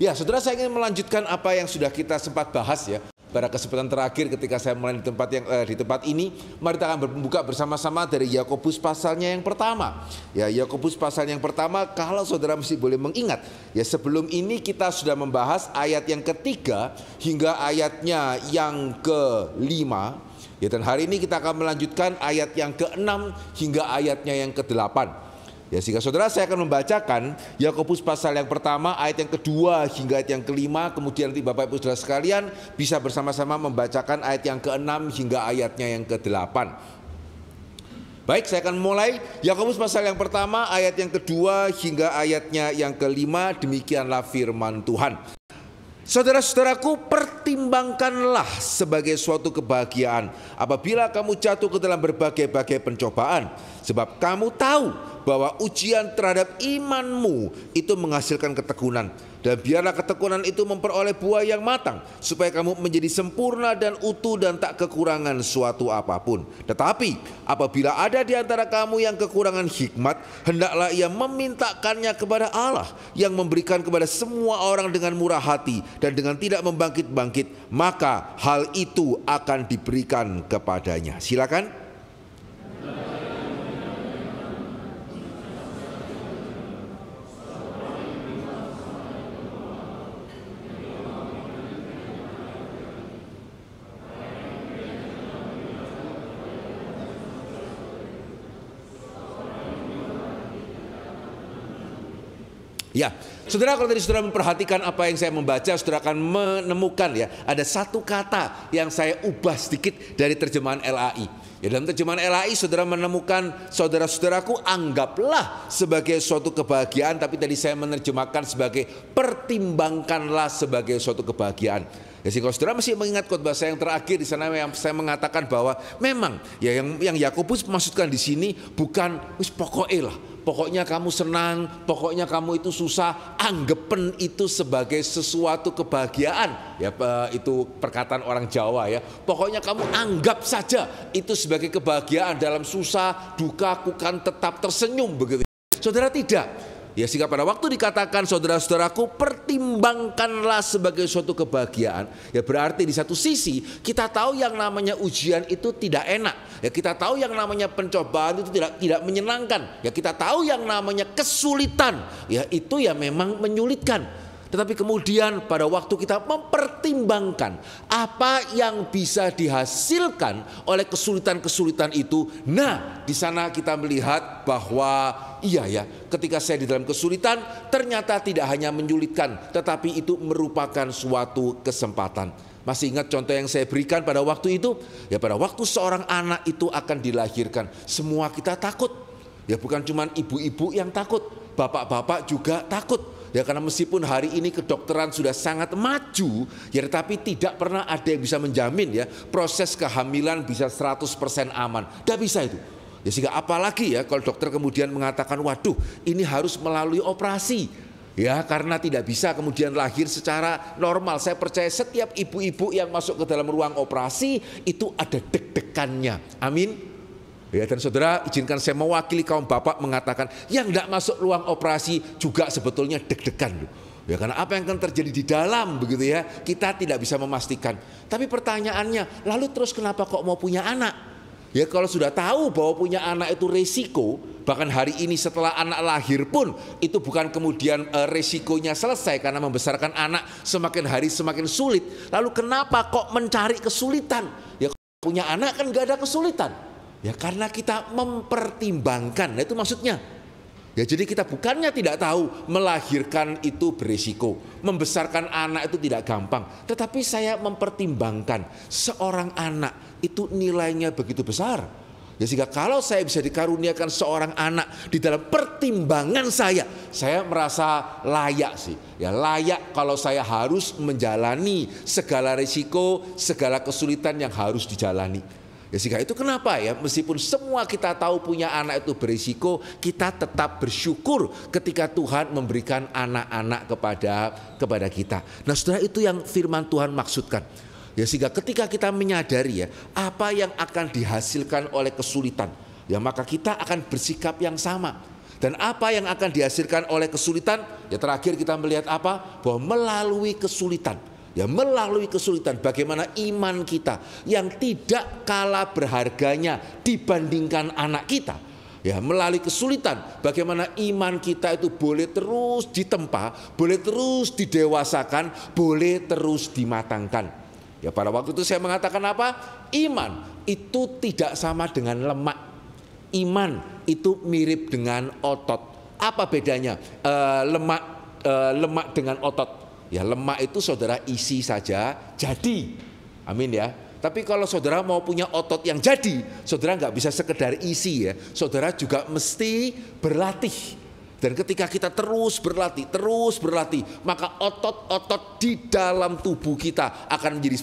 Ya, saudara, saya ingin melanjutkan apa yang sudah kita sempat bahas ya pada kesempatan terakhir ketika saya mulai di tempat ini. Mari kita akan membuka bersama-sama dari Yakobus pasalnya yang pertama. Ya, Yakobus pasal yang pertama, kalau saudara mesti boleh mengingat, ya sebelum ini kita sudah membahas ayat yang ketiga hingga ayatnya yang kelima. Ya, dan hari ini kita akan melanjutkan ayat yang keenam hingga ayatnya yang kedelapan. Ya, sehingga saudara, saya akan membacakan Yakobus pasal yang pertama, ayat yang kedua hingga ayat yang kelima. Kemudian nanti Bapak Ibu Saudara sekalian bisa bersama-sama membacakan ayat yang keenam hingga ayatnya yang kedelapan. Baik, saya akan mulai Yakobus pasal yang pertama, ayat yang kedua hingga ayatnya yang kelima. Demikianlah firman Tuhan. Saudara-saudaraku, pertimbangkanlah sebagai suatu kebahagiaan apabila kamu jatuh ke dalam berbagai-bagai pencobaan, sebab kamu tahu bahwa ujian terhadap imanmu itu menghasilkan ketekunan. Dan biarlah ketekunan itu memperoleh buah yang matang, supaya kamu menjadi sempurna dan utuh dan tak kekurangan suatu apapun. Tetapi apabila ada di antara kamu yang kekurangan hikmat, hendaklah ia memintakannya kepada Allah, yang memberikan kepada semua orang dengan murah hati dan dengan tidak membangkit-bangkit, maka hal itu akan diberikan kepadanya. Silakan. Ya, saudara, kalau tadi saudara memperhatikan apa yang saya membaca, saudara akan menemukan ya ada satu kata yang saya ubah sedikit dari terjemahan LAI. Ya, dalam terjemahan LAI saudara menemukan, saudara-saudaraku anggaplah sebagai suatu kebahagiaan, tapi tadi saya menerjemahkan sebagai pertimbangkanlah sebagai suatu kebahagiaan. Ya, sehingga saudara masih mengingat khotbah saya yang terakhir di sana yang saya mengatakan bahwa memang ya yang Yakobus maksudkan di sini bukan wis pokoknya lah. Pokoknya kamu senang, pokoknya kamu itu susah, anggapen itu sebagai sesuatu kebahagiaan. Ya, itu perkataan orang Jawa ya. Pokoknya kamu anggap saja itu sebagai kebahagiaan, dalam susah, duka, aku kan tetap tersenyum begitu. Saudara, tidak. Ya, sehingga pada waktu dikatakan saudara-saudaraku pertimbangkanlah sebagai suatu kebahagiaan, ya berarti di satu sisi kita tahu yang namanya ujian itu tidak enak. Ya, kita tahu yang namanya pencobaan itu tidak menyenangkan. Ya, kita tahu yang namanya kesulitan, ya itu ya memang menyulitkan. Tetapi kemudian pada waktu kita mempertimbangkan apa yang bisa dihasilkan oleh kesulitan-kesulitan itu, nah di sana kita melihat bahwa iya ya, ketika saya di dalam kesulitan ternyata tidak hanya menyulitkan, tetapi itu merupakan suatu kesempatan. Masih ingat contoh yang saya berikan pada waktu itu? Ya, pada waktu seorang anak itu akan dilahirkan, semua kita takut. Ya, bukan cuma ibu-ibu yang takut, bapak-bapak juga takut. Ya, karena meskipun hari ini kedokteran sudah sangat maju, ya tetapi tidak pernah ada yang bisa menjamin ya proses kehamilan bisa 100% aman. Tidak bisa itu. Ya, sehingga apalagi ya kalau dokter kemudian mengatakan waduh ini harus melalui operasi. Ya, karena tidak bisa kemudian lahir secara normal. Saya percaya setiap ibu-ibu yang masuk ke dalam ruang operasi itu ada deg-degannya. Amin. Ya, dan saudara, izinkan saya mewakili kaum bapak mengatakan yang tidak masuk ruang operasi juga sebetulnya deg-degan. Ya, karena apa yang akan terjadi di dalam begitu ya, kita tidak bisa memastikan. Tapi pertanyaannya, lalu terus kenapa kok mau punya anak? Ya, kalau sudah tahu bahwa punya anak itu resiko, bahkan hari ini setelah anak lahir pun itu bukan kemudian resikonya selesai karena membesarkan anak semakin hari semakin sulit. Lalu kenapa kok mencari kesulitan? Ya, punya anak kan gak ada kesulitan. Ya, karena kita mempertimbangkan, nah itu maksudnya. Ya, jadi kita bukannya tidak tahu melahirkan itu berisiko, membesarkan anak itu tidak gampang, tetapi saya mempertimbangkan seorang anak itu nilainya begitu besar. Ya, sehingga kalau saya bisa dikaruniakan seorang anak di dalam pertimbangan saya merasa layak sih. Ya, layak kalau saya harus menjalani segala risiko, segala kesulitan yang harus dijalani. Ya, sehingga itu kenapa ya meskipun semua kita tahu punya anak itu berisiko, kita tetap bersyukur ketika Tuhan memberikan anak-anak kepada kita. Nah, saudara, itu yang firman Tuhan maksudkan. Ya, sehingga ketika kita menyadari ya apa yang akan dihasilkan oleh kesulitan, ya maka kita akan bersikap yang sama. Dan apa yang akan dihasilkan oleh kesulitan? Ya terakhir kita melihat apa? Bahwa melalui kesulitan. Ya melalui kesulitan bagaimana iman kita yang tidak kalah berharganya dibandingkan anak kita. Ya melalui kesulitan bagaimana iman kita itu boleh terus ditempa, boleh terus didewasakan, boleh terus dimatangkan. Ya pada waktu itu saya mengatakan apa? Iman itu tidak sama dengan lemak. Iman itu mirip dengan otot. Apa bedanya lemak dengan otot? Ya lemak itu saudara isi saja jadi, amin ya. Tapi kalau saudara mau punya otot yang jadi, saudara nggak bisa sekedar isi ya. Saudara juga mesti berlatih. Dan ketika kita terus berlatih, maka otot-otot di dalam tubuh kita akan menjadi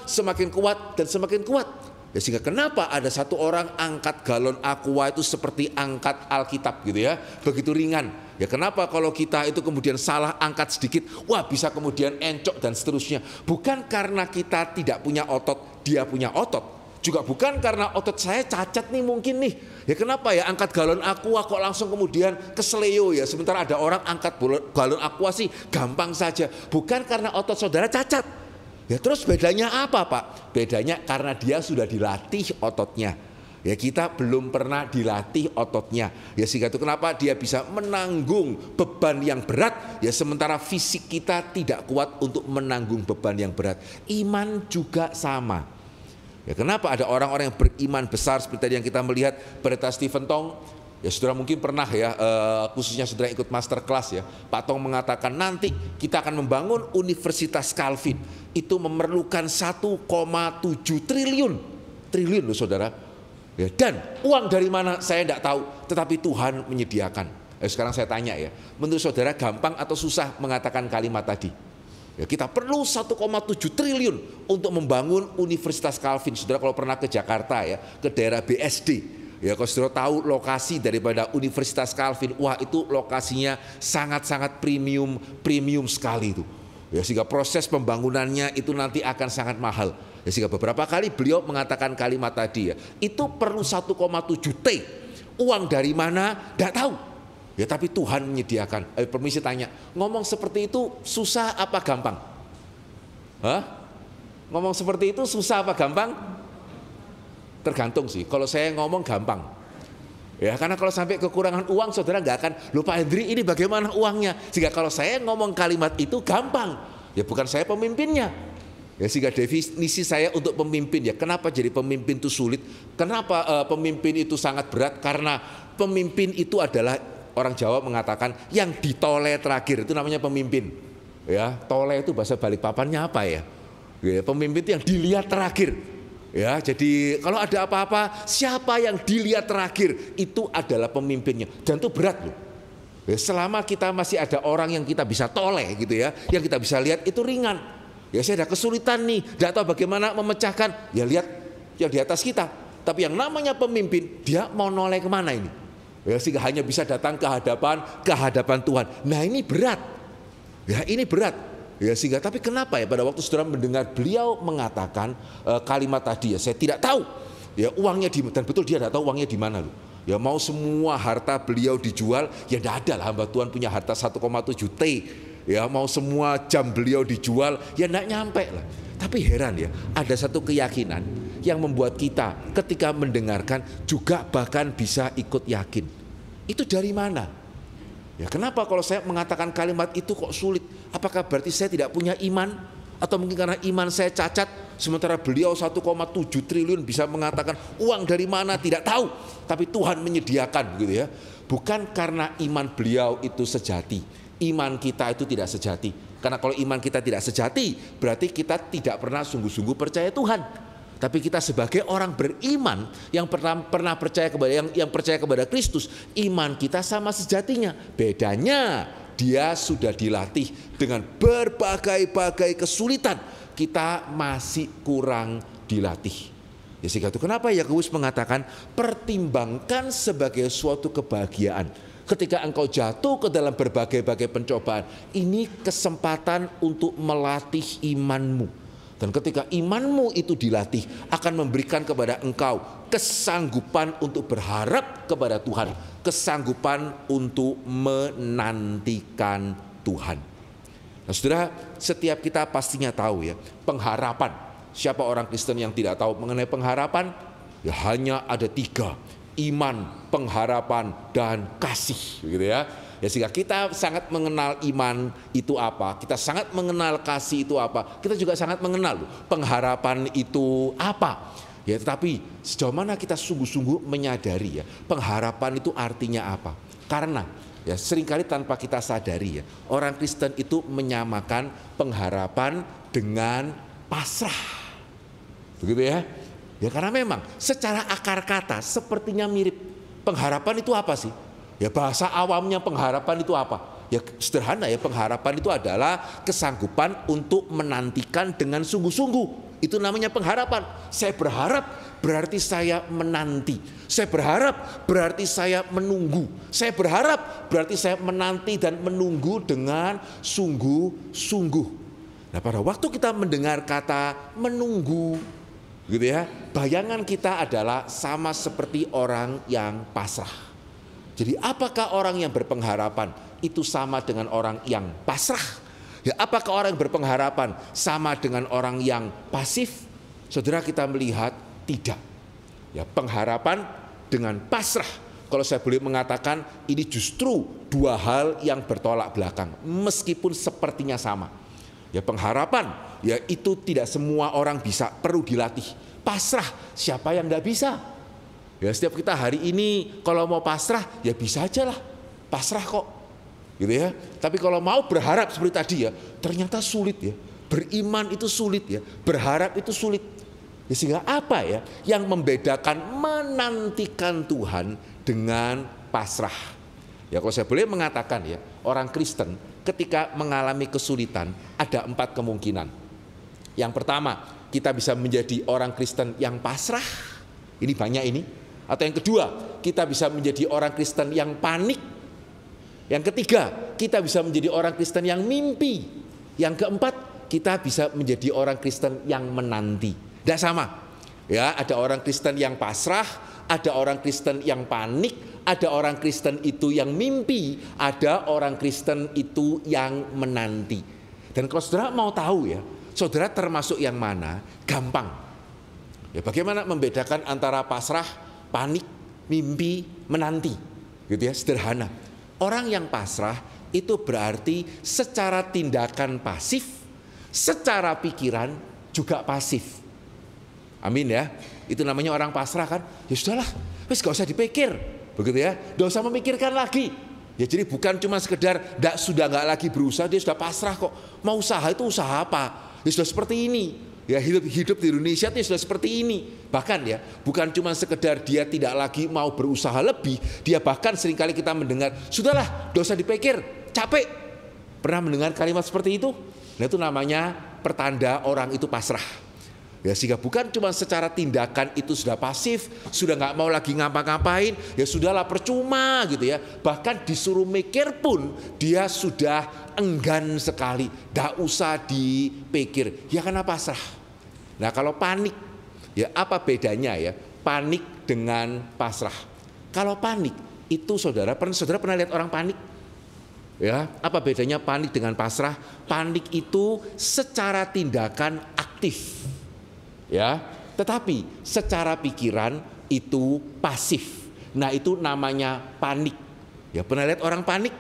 semakin kuat dan semakin kuat. Ya sehingga kenapa ada satu orang angkat galon aqua itu seperti angkat Alkitab gitu ya, begitu ringan. Ya kenapa kalau kita itu kemudian salah angkat sedikit, wah bisa kemudian encok dan seterusnya. Bukan karena kita tidak punya otot, dia punya otot. Juga bukan karena otot saya cacat nih mungkin nih. Ya kenapa ya angkat galon aqua kok langsung kemudian keseleo ya. Sementara ada orang angkat galon aqua sih gampang saja. Bukan karena otot saudara cacat. Ya terus bedanya apa Pak? Bedanya karena dia sudah dilatih ototnya. Ya kita belum pernah dilatih ototnya. Ya sehingga itu kenapa dia bisa menanggung beban yang berat. Ya sementara fisik kita tidak kuat untuk menanggung beban yang berat. Iman juga sama. Ya kenapa ada orang-orang yang beriman besar seperti tadi yang kita melihat Pendeta Stephen Tong. Ya saudara mungkin pernah ya, khususnya saudara ikut masterclass ya, Pak Tong mengatakan nanti kita akan membangun Universitas Calvin. Itu memerlukan 1,7 triliun loh saudara. Ya, dan uang dari mana saya tidak tahu, tetapi Tuhan menyediakan. Sekarang saya tanya ya, menurut saudara gampang atau susah mengatakan kalimat tadi? Ya, kita perlu 1,7 triliun untuk membangun Universitas Calvin. Saudara kalau pernah ke Jakarta ya, ke daerah BSD. Ya kalau saudara tahu lokasi daripada Universitas Calvin, wah itu lokasinya sangat-sangat premium sekali itu. Ya sehingga proses pembangunannya itu nanti akan sangat mahal. Ya sehingga beberapa kali beliau mengatakan kalimat tadi ya, itu perlu 1,7 T. Uang dari mana? Tidak tahu. Ya tapi Tuhan menyediakan. Permisi tanya, ngomong seperti itu susah apa gampang? Hah? Ngomong seperti itu susah apa gampang? Tergantung sih, kalau saya ngomong gampang. Ya karena kalau sampai kekurangan uang saudara nggak akan, lupa Hendri ini bagaimana uangnya. Sehingga kalau saya ngomong kalimat itu gampang. Ya bukan saya pemimpinnya. Ya sehingga definisi saya untuk pemimpin ya, kenapa jadi pemimpin itu sulit? Kenapa pemimpin itu sangat berat? Karena pemimpin itu adalah, orang Jawa mengatakan yang ditoleh terakhir, itu namanya pemimpin. Ya, toleh itu bahasa Balikpapannya apa ya? Ya pemimpin itu yang dilihat terakhir. Ya, jadi kalau ada apa-apa, siapa yang dilihat terakhir itu adalah pemimpinnya, dan itu berat loh. Ya, selama kita masih ada orang yang kita bisa toleh gitu ya, yang kita bisa lihat itu ringan. Ya saya ada kesulitan nih, tidak tahu bagaimana memecahkan. Ya lihat yang di atas kita. Tapi yang namanya pemimpin, dia mau noleh kemana ini? Ya sehingga hanya bisa datang ke hadapan Tuhan. Nah ini berat. Ya ini berat. Ya sehingga tapi kenapa ya pada waktu saudara mendengar beliau mengatakan kalimat tadi ya, saya tidak tahu ya uangnya di, dan betul dia tidak tahu uangnya di mana loh. Ya mau semua harta beliau dijual, ya tidak ada lah, hamba Tuhan punya harta 1,7 T. Ya mau semua jam beliau dijual, ya tidak nyampe lah. Tapi heran ya, ada satu keyakinan yang membuat kita ketika mendengarkan juga bahkan bisa ikut yakin. Itu dari mana? Ya kenapa kalau saya mengatakan kalimat itu kok sulit? Apakah berarti saya tidak punya iman? Atau mungkin karena iman saya cacat? Sementara beliau 1,7 triliun bisa mengatakan uang dari mana tidak tahu. Tapi Tuhan menyediakan gitu ya. Bukan karena iman beliau itu sejati. Iman kita itu tidak sejati. Karena kalau iman kita tidak sejati, berarti kita tidak pernah sungguh-sungguh percaya Tuhan. Tapi kita sebagai orang beriman yang pernah percaya kepada yang percaya kepada Kristus, iman kita sama sejatinya. Bedanya dia sudah dilatih dengan berbagai-bagai kesulitan. Kita masih kurang dilatih. Ya sehingga itu kenapa Yakobus mengatakan pertimbangkan sebagai suatu kebahagiaan ketika engkau jatuh ke dalam berbagai-bagai pencobaan. Ini kesempatan untuk melatih imanmu. Dan ketika imanmu itu dilatih, akan memberikan kepada engkau kesanggupan untuk berharap kepada Tuhan, kesanggupan untuk menantikan Tuhan. Nah, saudara, setiap kita pastinya tahu ya, pengharapan. Siapa orang Kristen yang tidak tahu mengenai pengharapan? Ya hanya ada 3, iman, pengharapan, dan kasih, gitu ya. Ya, sehingga kita sangat mengenal iman itu apa, kita sangat mengenal kasih itu apa, kita juga sangat mengenal pengharapan itu apa. Ya, tetapi sejauh mana kita sungguh-sungguh menyadari ya, pengharapan itu artinya apa? Karena ya seringkali tanpa kita sadari ya, orang Kristen itu menyamakan pengharapan dengan pasrah. Begitu ya? Ya karena memang secara akar kata sepertinya mirip. Pengharapan itu apa sih? Ya bahasa awamnya pengharapan itu apa? Ya sederhana ya, pengharapan itu adalah kesanggupan untuk menantikan dengan sungguh-sungguh. Itu namanya pengharapan. Saya berharap berarti saya menanti. Saya berharap berarti saya menunggu. Saya berharap berarti saya menanti dan menunggu dengan sungguh-sungguh. Nah, pada waktu kita mendengar kata menunggu, gitu ya, bayangan kita adalah sama seperti orang yang pasrah. Jadi apakah orang yang berpengharapan itu sama dengan orang yang pasrah? Ya, apakah orang yang berpengharapan sama dengan orang yang pasif? Saudara, kita melihat tidak. Ya, pengharapan dengan pasrah, kalau saya boleh mengatakan, ini justru 2 hal yang bertolak belakang, meskipun sepertinya sama. Ya, pengharapan, ya itu tidak semua orang bisa, perlu dilatih. Pasrah, siapa yang tidak bisa? Ya, setiap kita hari ini kalau mau pasrah, ya bisa aja lah, pasrah kok, gitu ya. Tapi kalau mau berharap seperti tadi ya, ternyata sulit ya. Beriman itu sulit ya, berharap itu sulit. Ya, sehingga apa ya yang membedakan menantikan Tuhan dengan pasrah? Ya, kalau saya boleh mengatakan ya, orang Kristen ketika mengalami kesulitan ada 4 kemungkinan. Yang pertama, kita bisa menjadi orang Kristen yang pasrah. Ini banyak ini. Atau yang kedua, kita bisa menjadi orang Kristen yang panik. Yang ketiga, kita bisa menjadi orang Kristen yang mimpi. Yang keempat, kita bisa menjadi orang Kristen yang menanti. Tidak sama. Ya, ada orang Kristen yang pasrah, ada orang Kristen yang panik, ada orang Kristen itu yang mimpi, ada orang Kristen itu yang menanti. Dan kalau saudara mau tahu ya, saudara termasuk yang mana? Gampang. Ya, bagaimana membedakan antara pasrah, panik, mimpi, menanti, gitu ya, sederhana. Orang yang pasrah itu berarti secara tindakan pasif, secara pikiran juga pasif. Amin ya. Itu namanya orang pasrah kan. Ya sudahlah, wis gak usah dipikir, begitu ya. Gak usah memikirkan lagi. Ya jadi bukan cuma sekedar sudah nggak lagi berusaha, dia sudah pasrah kok. Mau usaha itu usaha apa? Ya sudah seperti ini. Ya hidup di Indonesia itu sudah seperti ini. Bahkan ya, bukan cuma sekedar dia tidak lagi mau berusaha lebih, dia bahkan seringkali kita mendengar, sudahlah, gak usah dipikir, capek. Pernah mendengar kalimat seperti itu? Nah, itu namanya pertanda orang itu pasrah. Ya, sehingga bukan cuma secara tindakan itu sudah pasif, sudah nggak mau lagi ngapa-ngapain, ya sudahlah percuma gitu ya. Bahkan disuruh mikir pun dia sudah enggan sekali, nggak usah dipikir. Ya karena pasrah. Nah kalau panik, ya apa bedanya ya panik dengan pasrah? Kalau panik itu saudara pernah lihat orang panik? Ya, apa bedanya panik dengan pasrah? Panik itu secara tindakan aktif. Ya, tetapi secara pikiran itu pasif. Nah, itu namanya panik. Ya, pernah lihat orang panik?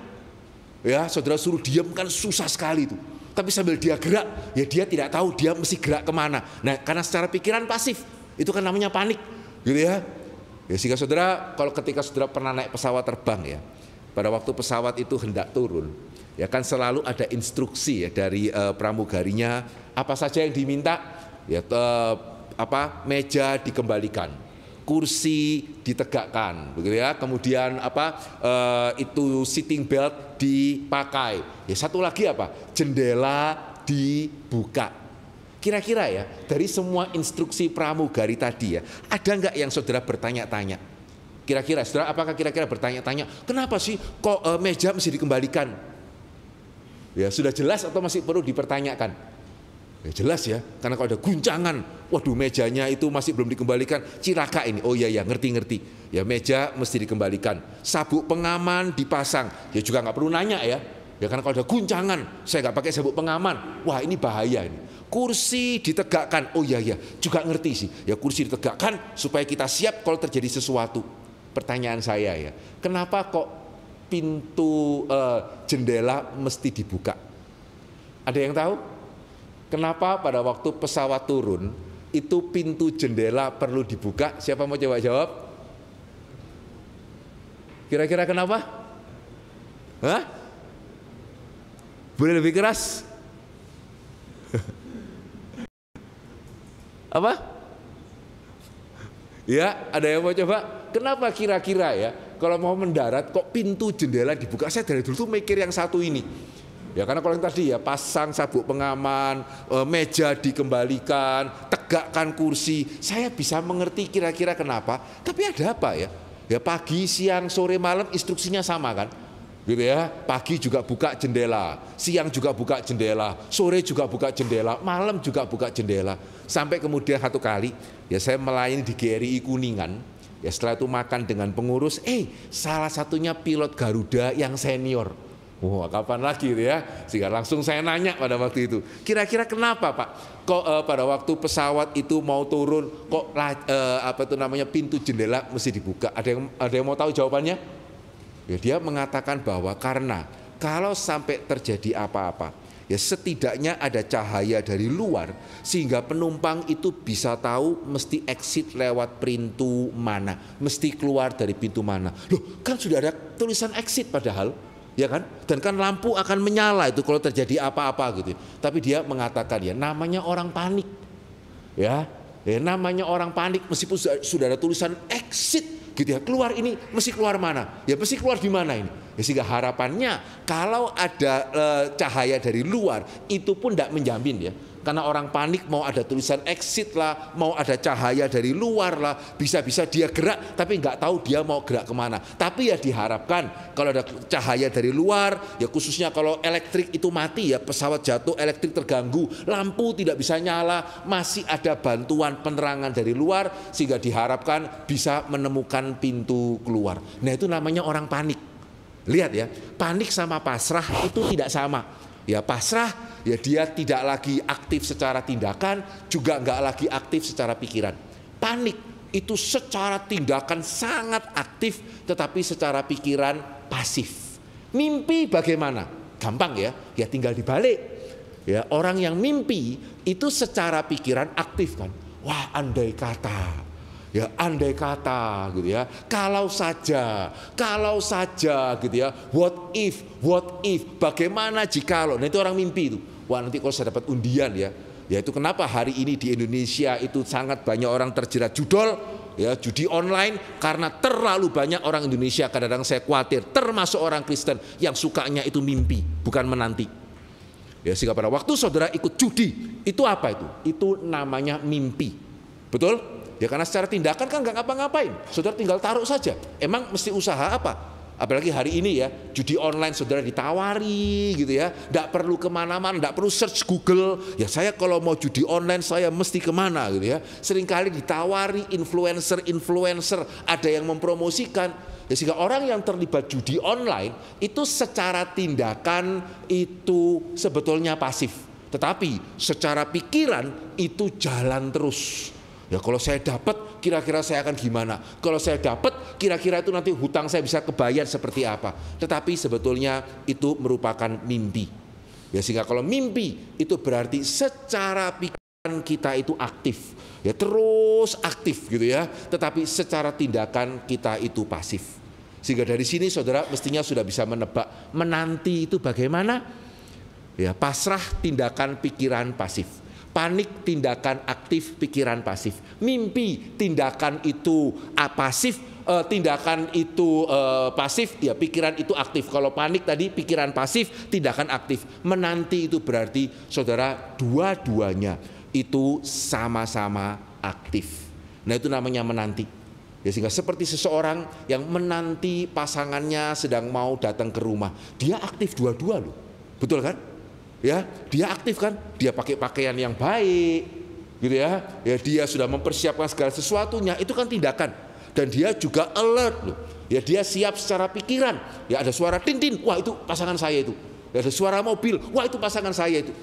Ya, saudara suruh diam kan susah sekali itu. Tapi sambil dia gerak, ya dia tidak tahu dia mesti gerak kemana. Nah, karena secara pikiran pasif, itu kan namanya panik, gitu ya. Ya, sehingga saudara, kalau ketika saudara pernah naik pesawat terbang ya, pada waktu pesawat itu hendak turun, ya kan selalu ada instruksi ya dari pramugarinya, apa saja yang diminta. Ya, meja dikembalikan, kursi ditegakkan, begitu ya. Kemudian itu sitting belt dipakai. Ya, satu lagi jendela dibuka. Kira-kira ya dari semua instruksi pramugari tadi ya, ada nggak yang saudara bertanya-tanya? Kira-kira saudara, apakah kira-kira bertanya-tanya, kenapa sih kok meja mesti dikembalikan? Ya sudah jelas atau masih perlu dipertanyakan? Ya jelas ya, karena kalau ada guncangan, waduh mejanya itu masih belum dikembalikan, cilaka ini. Oh iya ya, ngerti-ngerti. Ya meja mesti dikembalikan. Sabuk pengaman dipasang, ya juga nggak perlu nanya ya. Ya karena kalau ada guncangan, saya nggak pakai sabuk pengaman, wah ini bahaya ini. Kursi ditegakkan, oh iya ya, juga ngerti sih. Ya kursi ditegakkan supaya kita siap kalau terjadi sesuatu. Pertanyaan saya ya, kenapa kok pintu jendela mesti dibuka? Ada yang tahu? Kenapa pada waktu pesawat turun itu pintu jendela perlu dibuka? Siapa mau coba jawab? Kira-kira kenapa? Hah? Boleh lebih keras? Apa? Ya, ada yang mau coba? Kenapa kira-kira ya? Kalau mau mendarat kok pintu jendela dibuka? Saya dari dulu tuh mikir yang satu ini. Ya karena kalau yang tadi ya pasang sabuk pengaman, meja dikembalikan, tegakkan kursi, saya bisa mengerti kira-kira kenapa. Tapi ada apa ya? Ya pagi, siang, sore, malam instruksinya sama kan? Gitu ya. Pagi juga buka jendela, siang juga buka jendela, sore juga buka jendela, malam juga buka jendela. Sampai kemudian satu kali ya saya melayani di GRI Kuningan. Ya setelah itu makan dengan pengurus, salah satunya pilot Garuda yang senior. Wah, kapan lagi gitu ya? Sehingga langsung saya nanya pada waktu itu, kira-kira kenapa Pak? Kok pada waktu pesawat itu mau turun, kok pintu jendela mesti dibuka? Ada yang mau tahu jawabannya? Ya dia mengatakan bahwa karena kalau sampai terjadi apa-apa, ya setidaknya ada cahaya dari luar sehingga penumpang itu bisa tahu mesti exit lewat pintu mana, mesti keluar dari pintu mana. Loh, kan sudah ada tulisan exit padahal. Ya kan, dan kan lampu akan menyala itu kalau terjadi apa-apa gitu. Tapi dia mengatakan ya namanya orang panik, ya namanya orang panik meskipun sudah ada tulisan exit gitu ya, keluar ini mesti keluar mana? Ya mesti keluar di mana ini? Ya, sehingga harapannya kalau ada cahaya dari luar itu pun tidak menjamin ya. Karena orang panik mau ada tulisan exit lah, mau ada cahaya dari luar lah, bisa-bisa dia gerak tapi nggak tahu dia mau gerak kemana. Tapi ya diharapkan kalau ada cahaya dari luar, ya khususnya kalau elektrik itu mati ya, pesawat jatuh elektrik terganggu, lampu tidak bisa nyala, masih ada bantuan penerangan dari luar sehingga diharapkan bisa menemukan pintu keluar. Nah itu namanya orang panik. Lihat ya, panik sama pasrah itu tidak sama. Ya pasrah, ya dia tidak lagi aktif secara tindakan, juga nggak lagi aktif secara pikiran. Panik itu secara tindakan sangat aktif, tetapi secara pikiran pasif. Mimpi bagaimana? Gampang ya, ya tinggal dibalik. Ya orang yang mimpi itu secara pikiran aktif kan. Wah andai kata. Ya andai kata gitu ya, kalau saja gitu ya, what if, bagaimana jikalau. Nah itu orang mimpi itu. Wah nanti kalau saya dapat undian ya itu kenapa hari ini di Indonesia itu sangat banyak orang terjerat judol, ya judi online, karena terlalu banyak orang Indonesia, kadang-kadang saya khawatir, termasuk orang Kristen yang sukanya itu mimpi, bukan menanti. Ya sehingga pada waktu saudara ikut judi, itu apa itu? Itu namanya mimpi, betul? Ya karena secara tindakan kan nggak ngapa-ngapain, saudara tinggal taruh saja. Emang mesti usaha apa? Apalagi hari ini ya, judi online saudara ditawari gitu ya, nggak perlu kemana-mana, nggak perlu search Google. Ya saya kalau mau judi online saya mesti kemana gitu ya. Seringkali ditawari influencer, ada yang mempromosikan. Ya sehingga orang yang terlibat judi online itu secara tindakan itu sebetulnya pasif, tetapi secara pikiran itu jalan terus. Ya kalau saya dapat kira-kira saya akan gimana? Kalau saya dapat kira-kira itu nanti hutang saya bisa kebayar seperti apa? Tetapi sebetulnya itu merupakan mimpi. Ya sehingga kalau mimpi itu berarti secara pikiran kita itu aktif. Ya terus aktif gitu ya. Tetapi secara tindakan kita itu pasif. Sehingga dari sini saudara mestinya sudah bisa menebak menanti itu bagaimana? Ya pasrah tindakan pikiran pasif. Panik tindakan aktif, pikiran pasif. Mimpi tindakan itu pasif, tindakan itu pasif, ya pikiran itu aktif. Kalau panik tadi pikiran pasif, tindakan aktif. Menanti itu berarti saudara dua-duanya itu sama-sama aktif. Nah itu namanya menanti. Ya sehingga seperti seseorang yang menanti pasangannya sedang mau datang ke rumah, dia aktif dua-dua loh, betul kan? Ya, dia aktif kan? Dia pakai pakaian yang baik, gitu ya. Ya, dia sudah mempersiapkan segala sesuatunya. Itu kan tindakan. Dan dia juga alert loh. Ya, dia siap secara pikiran. Ya, ada suara tin-tin, wah itu pasangan saya itu. Ya, ada suara mobil, wah itu pasangan saya itu.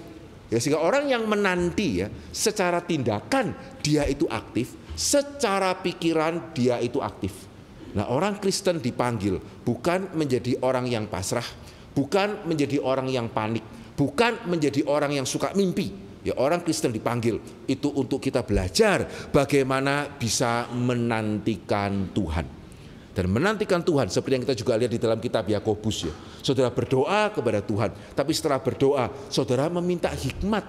Ya, sehingga orang yang menanti ya, secara tindakan dia itu aktif, secara pikiran dia itu aktif. Nah, orang Kristen dipanggil bukan menjadi orang yang pasrah, bukan menjadi orang yang panik, bukan menjadi orang yang suka mimpi. Ya, orang Kristen dipanggil itu untuk kita belajar bagaimana bisa menantikan Tuhan. Dan menantikan Tuhan seperti yang kita juga lihat di dalam kitab Yakobus ya. Saudara berdoa kepada Tuhan, tapi setelah berdoa saudara meminta hikmat.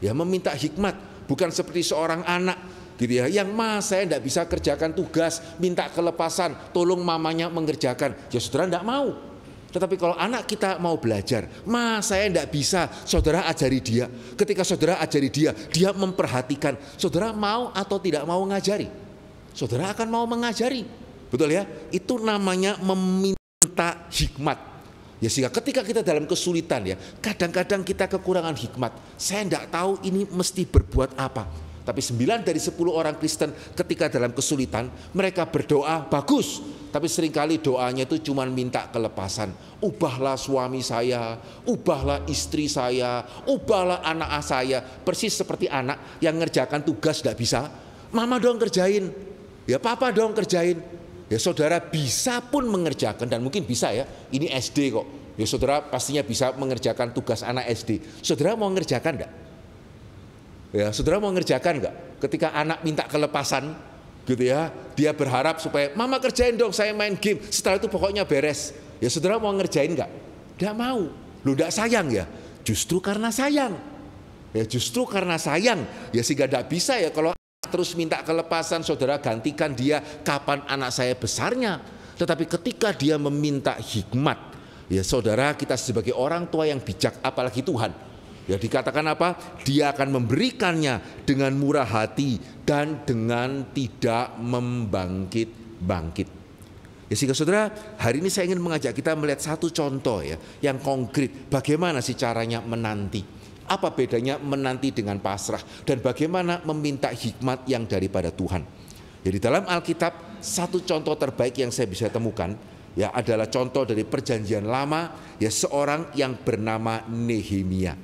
Ya, meminta hikmat, bukan seperti seorang anak gitu ya, yang saya tidak bisa kerjakan tugas, minta kelepasan, tolong mamanya mengerjakan. Ya, saudara tidak mau. Tetapi kalau anak kita mau belajar, saya tidak bisa, saudara ajari dia. Ketika saudara ajari dia, dia memperhatikan. Saudara mau atau tidak mau mengajari? Saudara akan mau mengajari. Betul ya? Itu namanya meminta hikmat. Ya, sehingga ketika kita dalam kesulitan ya, kadang-kadang kita kekurangan hikmat. Saya tidak tahu ini mesti berbuat apa. Tapi 9 dari 10 orang Kristen ketika dalam kesulitan, mereka berdoa bagus. Tapi seringkali doanya itu cuma minta kelepasan. Ubahlah suami saya, ubahlah istri saya, ubahlah anak saya. Persis seperti anak yang ngerjakan tugas tidak bisa. Mama dong kerjain, ya papa dong kerjain. Ya, saudara bisa pun mengerjakan, dan mungkin bisa ya, ini SD kok. Ya, saudara pastinya bisa mengerjakan tugas anak SD. Saudara mau mengerjakan enggak? Ya, saudara mau mengerjakan enggak? Ketika anak minta kelepasan gitu ya, dia berharap supaya mama kerjain dong, saya main game, setelah itu pokoknya beres. Ya, saudara mau ngerjain enggak? Enggak mau. Lu enggak sayang ya? Justru karena sayang. Ya, justru karena sayang. Ya, sehingga enggak bisa ya kalau terus minta kelepasan, saudara gantikan dia kapan anak saya besarnya. Tetapi ketika dia meminta hikmat, ya saudara, kita sebagai orang tua yang bijak, apalagi Tuhan, ya dikatakan apa? Dia akan memberikannya dengan murah hati dan dengan tidak membangkit-bangkit. Ya, sehingga saudara, hari ini saya ingin mengajak kita melihat satu contoh ya, yang konkret. Bagaimana sih caranya menanti? Apa bedanya menanti dengan pasrah, dan bagaimana meminta hikmat yang daripada Tuhan? Jadi dalam Alkitab, satu contoh terbaik yang saya bisa temukan ya adalah contoh dari Perjanjian Lama, ya seorang yang bernama Nehemia.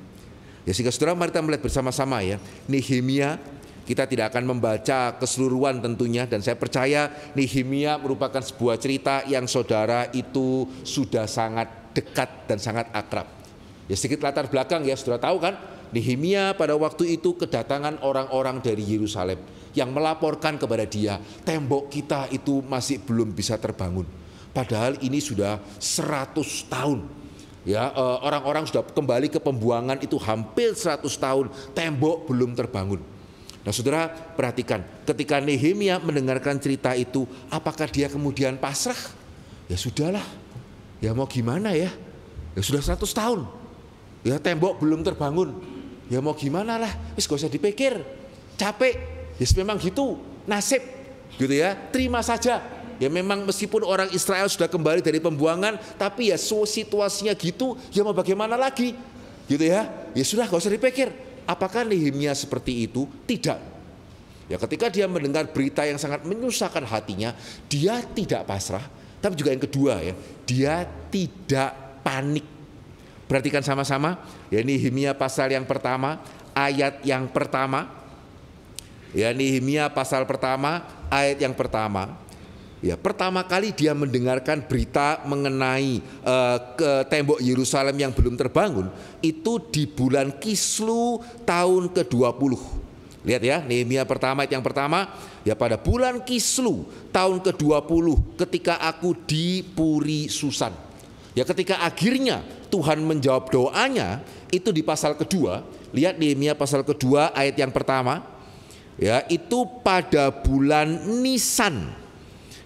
Ya, sehingga saudara, mari kita melihat bersama-sama ya. Nehemia, kita tidak akan membaca keseluruhan tentunya, dan saya percaya Nehemia merupakan sebuah cerita yang saudara itu sudah sangat dekat dan sangat akrab. Ya, sedikit latar belakang ya, saudara tahu kan, Nehemia pada waktu itu kedatangan orang-orang dari Yerusalem yang melaporkan kepada dia, tembok kita itu masih belum bisa terbangun. Padahal ini sudah 100 tahun. Ya, orang-orang sudah kembali ke pembuangan itu hampir 100 tahun, tembok belum terbangun. Nah, saudara perhatikan, ketika Nehemia mendengarkan cerita itu, apakah dia kemudian pasrah? Ya sudahlah, ya mau gimana ya? Ya sudah 100 tahun. Ya, tembok belum terbangun. Ya mau gimana lah, gak usah dipikir, capek. Ya memang gitu, nasib gitu ya, terima saja. Ya memang meskipun orang Israel sudah kembali dari pembuangan, tapi ya situasinya gitu, ya mau bagaimana lagi gitu ya. Ya sudah, gak usah dipikir. Apakah Nehemia seperti itu? Tidak. Ya, ketika dia mendengar berita yang sangat menyusahkan hatinya, dia tidak pasrah. Tapi juga yang kedua ya, dia tidak panik. Perhatikan sama-sama, ya, Nehemia pasal yang pertama, ayat yang pertama. Ya, Nehemia pasal pertama, ayat yang pertama. Ya, pertama kali dia mendengarkan berita mengenai ke tembok Yerusalem yang belum terbangun, itu di bulan Kislu tahun ke-20. Lihat ya, Nehemia pertama ayat yang pertama, ya pada bulan Kislu tahun ke-20 ketika aku di Puri Susan. Ya, ketika akhirnya Tuhan menjawab doanya, itu di pasal kedua. Lihat Nehemia pasal kedua ayat yang pertama. Ya, itu pada bulan Nisan.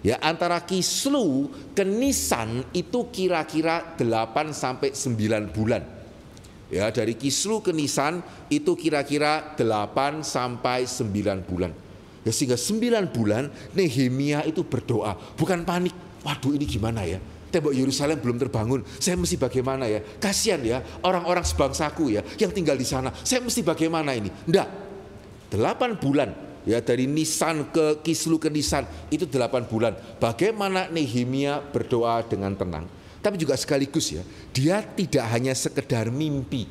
Ya, antara Kislu ke Nisan itu kira-kira 8 sampai 9 bulan. Ya, dari Kislu ke Nisan itu kira-kira 8 sampai 9 bulan. Ya, sehingga 9 bulan Nehemia itu berdoa, bukan panik. Waduh, ini gimana ya? tembok Yerusalem belum terbangun. Saya mesti bagaimana ya? Kasihan ya orang-orang sebangsaku ya yang tinggal di sana. Saya mesti bagaimana ini? Enggak. 8 bulan ya, dari Nisan ke Kislu ke Nisan itu 8 bulan. Bagaimana Nehemia berdoa dengan tenang. Tapi juga sekaligus ya, dia tidak hanya sekedar mimpi.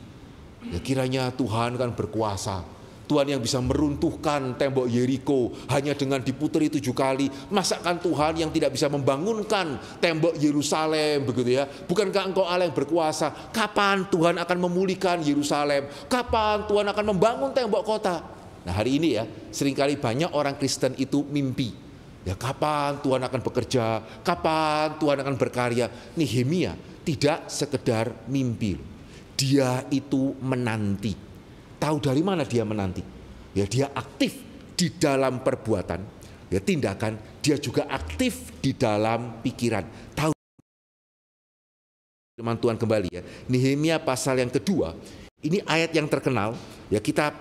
Ya, kiranya Tuhan kan berkuasa. Tuhan yang bisa meruntuhkan tembok Yeriko hanya dengan diputeri 7 kali. Masakan Tuhan yang tidak bisa membangunkan tembok Yerusalem begitu ya? Bukankah Engkau Allah yang berkuasa? Kapan Tuhan akan memulihkan Yerusalem? Kapan Tuhan akan membangun tembok kota? Nah, hari ini ya, seringkali banyak orang Kristen itu mimpi. Ya, kapan Tuhan akan bekerja? Kapan Tuhan akan berkarya? Nehemia tidak sekedar mimpi. Dia itu menanti. Tahu dari mana dia menanti? Ya, dia aktif di dalam perbuatan, ya tindakan, dia juga aktif di dalam pikiran. Tahu firman Tuhan kembali ya. Nehemia pasal yang kedua, ini ayat yang terkenal, ya kita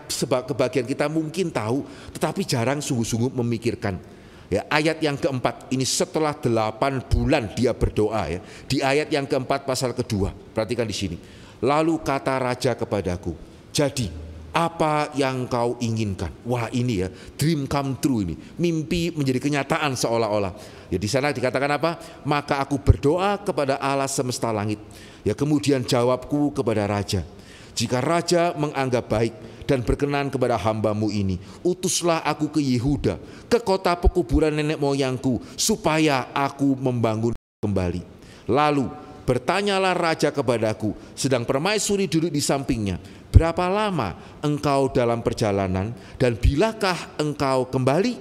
kebagian kita mungkin tahu, tetapi jarang sungguh-sungguh memikirkan. Ya, ayat yang keempat, ini setelah 8 bulan dia berdoa ya. Di ayat yang keempat pasal kedua, perhatikan di sini. Lalu kata raja kepadaku, jadi apa yang kau inginkan? Wah, ini ya, dream come true ini. Mimpi menjadi kenyataan seolah-olah. Ya, di sana dikatakan apa? Maka aku berdoa kepada Allah semesta langit. Ya, kemudian jawabku kepada raja. Jika raja menganggap baik dan berkenan kepada hambamu ini, utuslah aku ke Yehuda, ke kota pekuburan nenek moyangku, supaya aku membangun kembali. Lalu bertanyalah raja kepadaku, sedang permaisuri duduk di sampingnya, berapa lama engkau dalam perjalanan dan bilakah engkau kembali?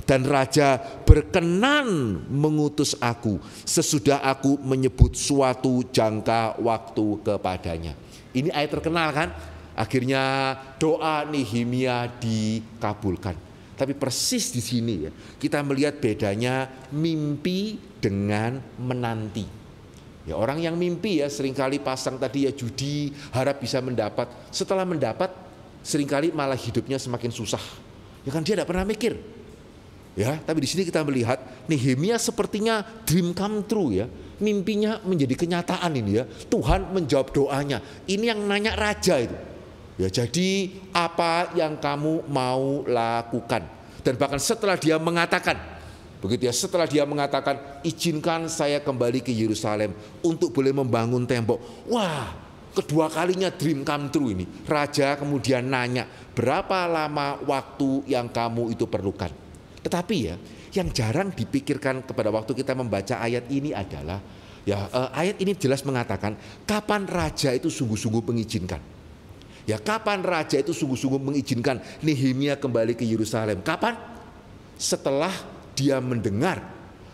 Dan raja berkenan mengutus aku sesudah aku menyebut suatu jangka waktu kepadanya. Ini ayat terkenal kan? Akhirnya doa Nehemia dikabulkan. Tapi persis di sini ya, kita melihat bedanya mimpi dengan menanti. Ya, orang yang mimpi ya seringkali pasang tadi ya judi, harap bisa mendapat. Setelah mendapat, seringkali malah hidupnya semakin susah. Ya kan, dia tidak pernah mikir. Ya, tapi di sini kita melihat Nehemia sepertinya dream come true ya. Mimpinya menjadi kenyataan ini ya. Tuhan menjawab doanya. Ini yang nanya raja itu. Ya, jadi apa yang kamu mau lakukan? Dan bahkan setelah dia mengatakan, begitu ya, setelah dia mengatakan, izinkan saya kembali ke Yerusalem untuk boleh membangun tembok. Wah, kedua kalinya dream come true ini. Raja kemudian nanya, berapa lama waktu yang kamu itu perlukan? Tetapi ya, yang jarang dipikirkan kepada waktu kita membaca ayat ini adalah, ya ayat ini jelas mengatakan kapan raja itu sungguh-sungguh mengizinkan. Ya, kapan raja itu sungguh-sungguh mengizinkan Nehemia kembali ke Yerusalem? Kapan? Setelah dia mendengar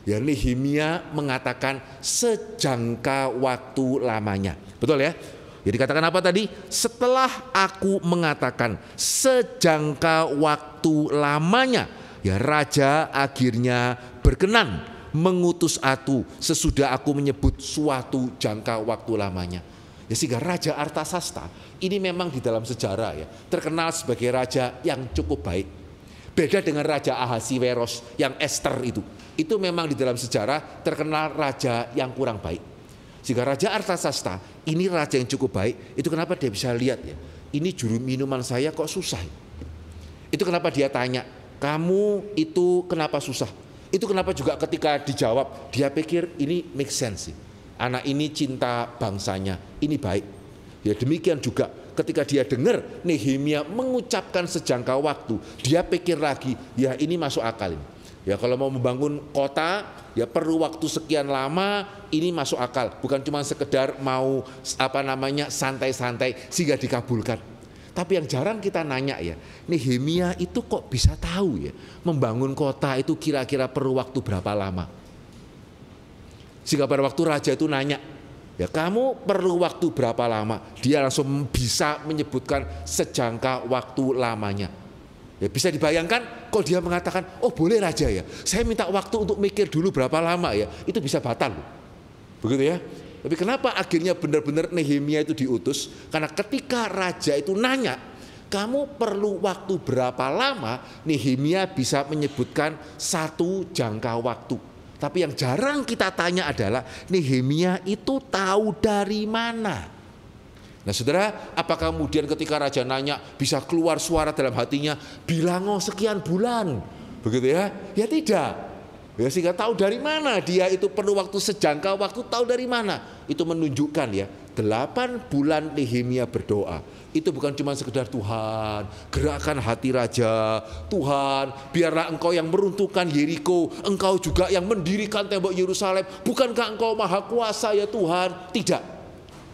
ya Nehemia mengatakan sejangka waktu lamanya. Betul ya? Jadi katakan apa tadi? Setelah aku mengatakan sejangka waktu lamanya, ya raja akhirnya berkenan mengutus aku sesudah aku menyebut suatu jangka waktu lamanya. Ya, sehingga Raja Artasasta ini memang di dalam sejarah ya terkenal sebagai raja yang cukup baik. Beda dengan Raja Ahasiweros yang Esther itu memang di dalam sejarah terkenal raja yang kurang baik. Sehingga Raja Artasasta ini raja yang cukup baik. Itu kenapa dia bisa lihat ya, ini juru minuman saya kok susah. Itu kenapa dia tanya, kamu itu kenapa susah? Itu kenapa juga ketika dijawab dia pikir ini make sense sih. Anak ini cinta bangsanya, ini baik. Ya, demikian juga ketika dia dengar Nehemia mengucapkan sejangka waktu, dia pikir lagi, ya ini masuk akal ini. Ya, kalau mau membangun kota, ya perlu waktu sekian lama, ini masuk akal. Bukan cuma sekedar mau santai-santai sehingga dikabulkan. Tapi yang jarang kita nanya ya, Nehemia itu kok bisa tahu ya membangun kota itu kira-kira perlu waktu berapa lama? Sehingga pada waktu raja itu nanya, ya kamu perlu waktu berapa lama? Dia langsung bisa menyebutkan sejangka waktu lamanya. Ya, bisa dibayangkan kalau dia mengatakan, oh boleh raja ya, saya minta waktu untuk mikir dulu berapa lama ya, itu bisa batal. Begitu ya. Tapi kenapa akhirnya benar-benar Nehemia itu diutus? Karena ketika raja itu nanya, kamu perlu waktu berapa lama? Nehemia bisa menyebutkan satu jangka waktu. Tapi yang jarang kita tanya adalah Nehemia itu tahu dari mana? Nah saudara, apakah kemudian ketika raja nanya bisa keluar suara dalam hatinya, bilang sekian bulan, begitu ya? Ya tidak. Ya, sehingga tahu dari mana dia itu perlu waktu sejangka waktu, tahu dari mana. Itu menunjukkan ya 8 bulan Nehemia berdoa. Itu bukan cuma sekedar Tuhan gerakkan hati raja, Tuhan biarlah engkau yang meruntuhkan Yeriko, engkau juga yang mendirikan tembok Yerusalem, bukankah engkau maha kuasa ya Tuhan? Tidak.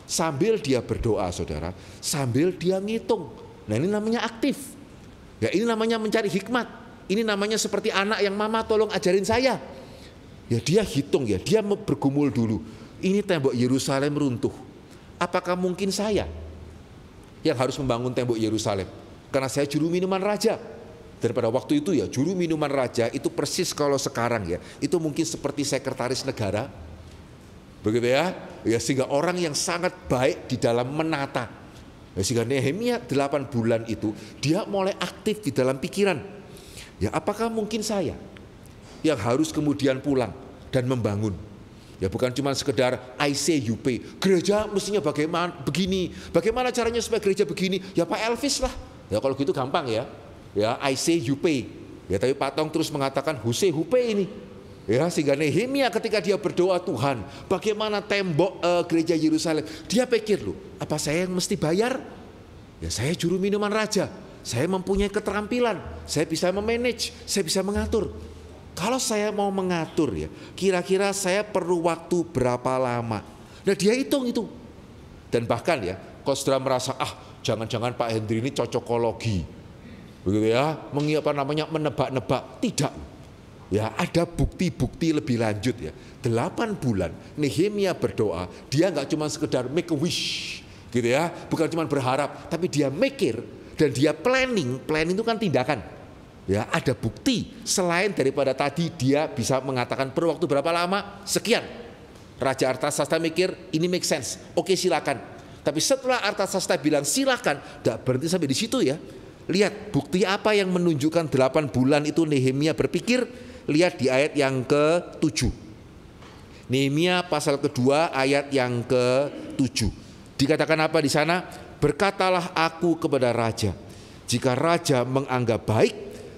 Sambil dia berdoa saudara, sambil dia ngitung. Nah ini namanya aktif. Ya ini namanya mencari hikmat. Ini namanya seperti anak yang mama tolong ajarin saya. Ya dia hitung ya, dia bergumul dulu. Ini tembok Yerusalem runtuh. Apakah mungkin saya yang harus membangun tembok Yerusalem? Karena saya juru minuman raja. Daripada waktu itu ya, juru minuman raja itu persis kalau sekarang ya, itu mungkin seperti sekretaris negara. Begitu ya. Ya sehingga orang yang sangat baik di dalam menata. Ya, sehingga Nehemia 8 bulan itu dia mulai aktif di dalam pikiran. Ya apakah mungkin saya yang harus kemudian pulang dan membangun? Ya bukan cuma sekedar ICUP, gereja mestinya bagaimana begini, bagaimana caranya supaya gereja begini? Ya Pak Elvis lah. Ya kalau gitu gampang ya. Ya ICUP. Ya tapi Pak Tong terus mengatakan Hupe ini. Ya sehingga Nehemia ketika dia berdoa, Tuhan, bagaimana tembok gereja Yerusalem? Dia pikir loh, apa saya yang mesti bayar? Ya saya juru minuman raja. Saya mempunyai keterampilan, saya bisa memanage, saya bisa mengatur. Kalau saya mau mengatur ya, kira-kira saya perlu waktu berapa lama? Nah dia hitung itu. Dan bahkan ya, kalau saudara merasa, jangan-jangan Pak Hendri ini cocokologi. Begitu ya, menebak-nebak. Tidak. Ya ada bukti-bukti lebih lanjut ya. 8 bulan Nehemia berdoa, dia nggak cuma sekedar make a wish. Gitu ya, bukan cuma berharap, tapi dia mikir. Dan dia planning itu kan tindakan. Ya, ada bukti selain daripada tadi dia bisa mengatakan perlu waktu berapa lama? Sekian. Raja Artasasta mikir ini make sense. Oke, silakan. Tapi setelah Artasasta bilang silakan, tidak berhenti sampai di situ ya. Lihat bukti apa yang menunjukkan 8 bulan itu Nehemia berpikir. Lihat di ayat yang ke-7. Nehemia pasal kedua ayat yang ke-7. Dikatakan apa di sana? Berkatalah aku kepada raja, jika raja menganggap baik,